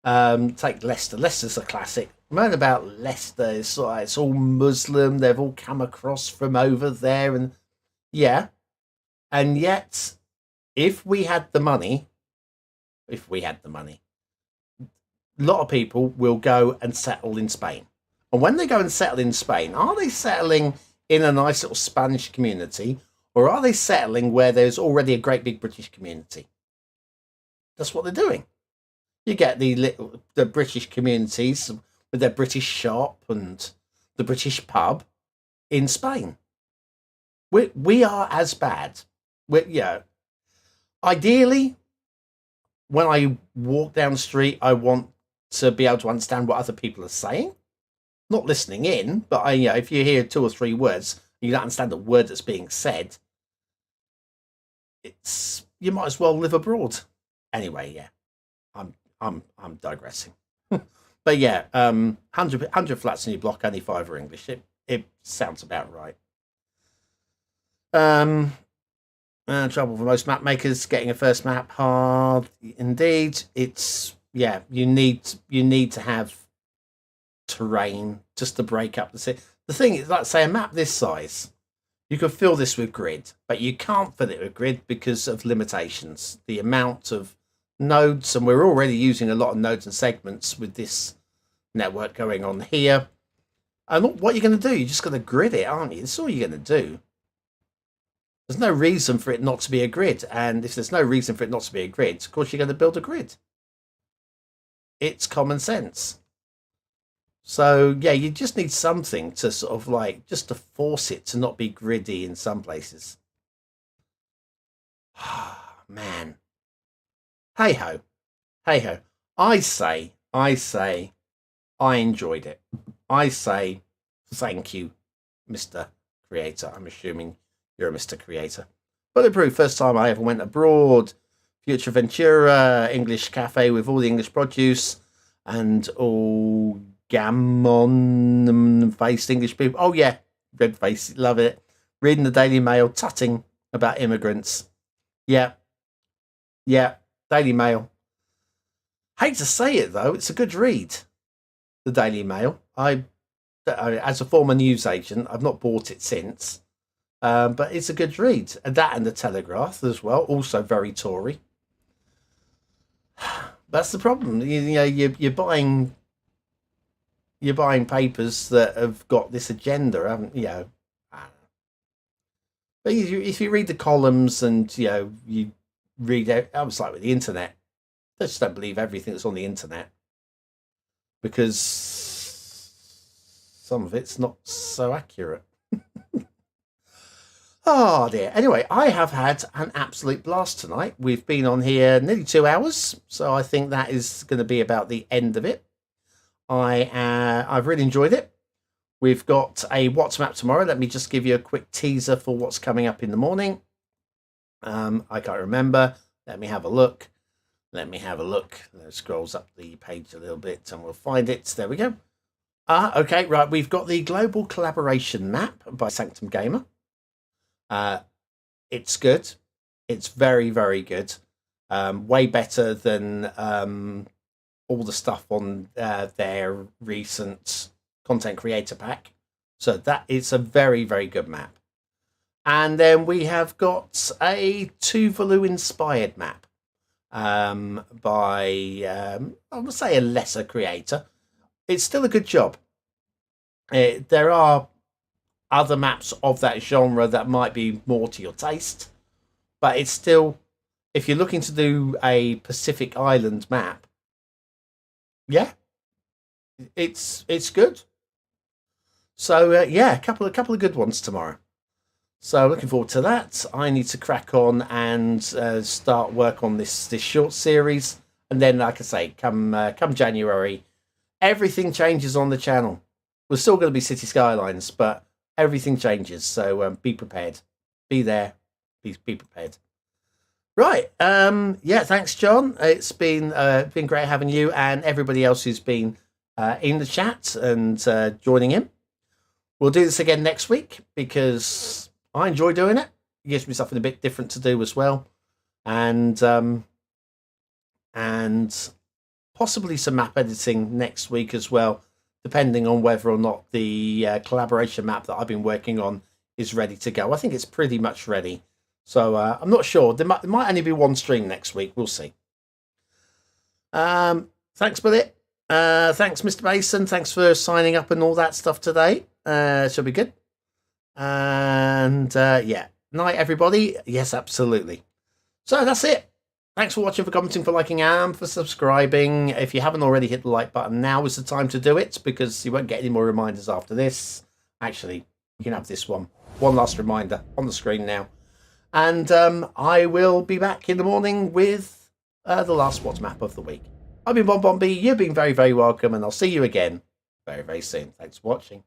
take Leicester. Leicester's a classic. Moan about Leicester. It's all Muslim. They've all come across from over there. And yeah. And yet, if we had the money, a lot of people will go and settle in Spain. And when they go and settle in Spain, are they settling in a nice little Spanish community, or are they settling where there's already a great big British community? That's what they're doing. You get the British communities with their British shop and the British pub in Spain. We are as bad. Ideally, when I walk down the street, I want to be able to understand what other people are saying. Not listening in, but if you hear 2 or 3 words, you don't understand the word that's being said. You might as well live abroad. Anyway, yeah, I'm digressing. But yeah, 100 flats in your block, only 5 are English. It sounds about right. Trouble for most map makers getting a first map hard. Indeed, you need to have terrain just to break up the city. The thing is, like say a map this size, you can fill this with grid, but you can't fill it with grid because of limitations. The amount of nodes, and we're already using a lot of nodes and segments with this network going on here. And what you're going to do, you're just going to grid it, aren't you? That's all you're going to do. There's no reason for it not to be a grid. And if there's no reason for it not to be a grid, of course you're going to build a grid. It's common sense. So, yeah, you just need something to sort of just to force it to not be gritty in some places. Man. Hey-ho. Hey-ho. I say, I enjoyed it. I say, thank you, Mr. Creator. I'm assuming you're a Mr. Creator. Bulletproof, first time I ever went abroad. Future Ventura, English cafe with all the English produce and all gammon-faced English people. Oh, yeah, red face, love it. Reading the Daily Mail, tutting about immigrants. Yeah, Daily Mail. Hate to say it, though, it's a good read, the Daily Mail. I as a former newsagent, I've not bought it since, but it's a good read. And that and the Telegraph as well, also very Tory. That's the problem. You're buying papers that have got this agenda, haven't you? I don't know. But if you read the columns and you read it, I was like with the internet. I just don't believe everything that's on the internet because some of it's not so accurate. Oh dear. Anyway, I have had an absolute blast tonight. We've been on here nearly 2 hours, so I think that is going to be about the end of it. I've really enjoyed it. We've got a What's Map tomorrow. Let me just give you a quick teaser for what's coming up in the morning. I can't remember. Let me have a look. It scrolls up the page a little bit and we'll find it. There we go. Okay, right. We've got the Global Collaboration Map by Sanctum Gamer. It's good. It's very, very good. Way better than all the stuff on their recent content creator pack. So that is a very, very good map. And then we have got a Tuvalu inspired map by, I would say, a lesser creator. It's still a good job. There are other maps of that genre that might be more to your taste, but it's still, if you're looking to do a Pacific Island map, yeah, it's good. So yeah, a couple of good ones tomorrow. So looking forward to that. I need to crack on and start work on this short series, and then, like I say, come January, everything changes on the channel. We're still going to be City Skylines, but everything changes. So be prepared, be there, be prepared. Right. Yeah. Thanks, John. It's been great having you and everybody else who's been in the chat and joining in. We'll do this again next week because I enjoy doing it. It gives me something a bit different to do as well, and possibly some map editing next week as well, depending on whether or not the collaboration map that I've been working on is ready to go. I think it's pretty much ready. So I'm not sure. There might only be one stream next week. We'll see. Thanks, Billy. Thanks, Mr. Mason. Thanks for signing up and all that stuff today. Should be good. And yeah, night, everybody. Yes, absolutely. So that's it. Thanks for watching, for commenting, for liking, and for subscribing. If you haven't already hit the like button, now is the time to do it because you won't get any more reminders after this. Actually, you can have this one last reminder on the screen now. And I will be back in the morning with the last What's Map of the week. I've been BonBonB. You've been very, very welcome, and I'll see you again very, very soon. Thanks for watching.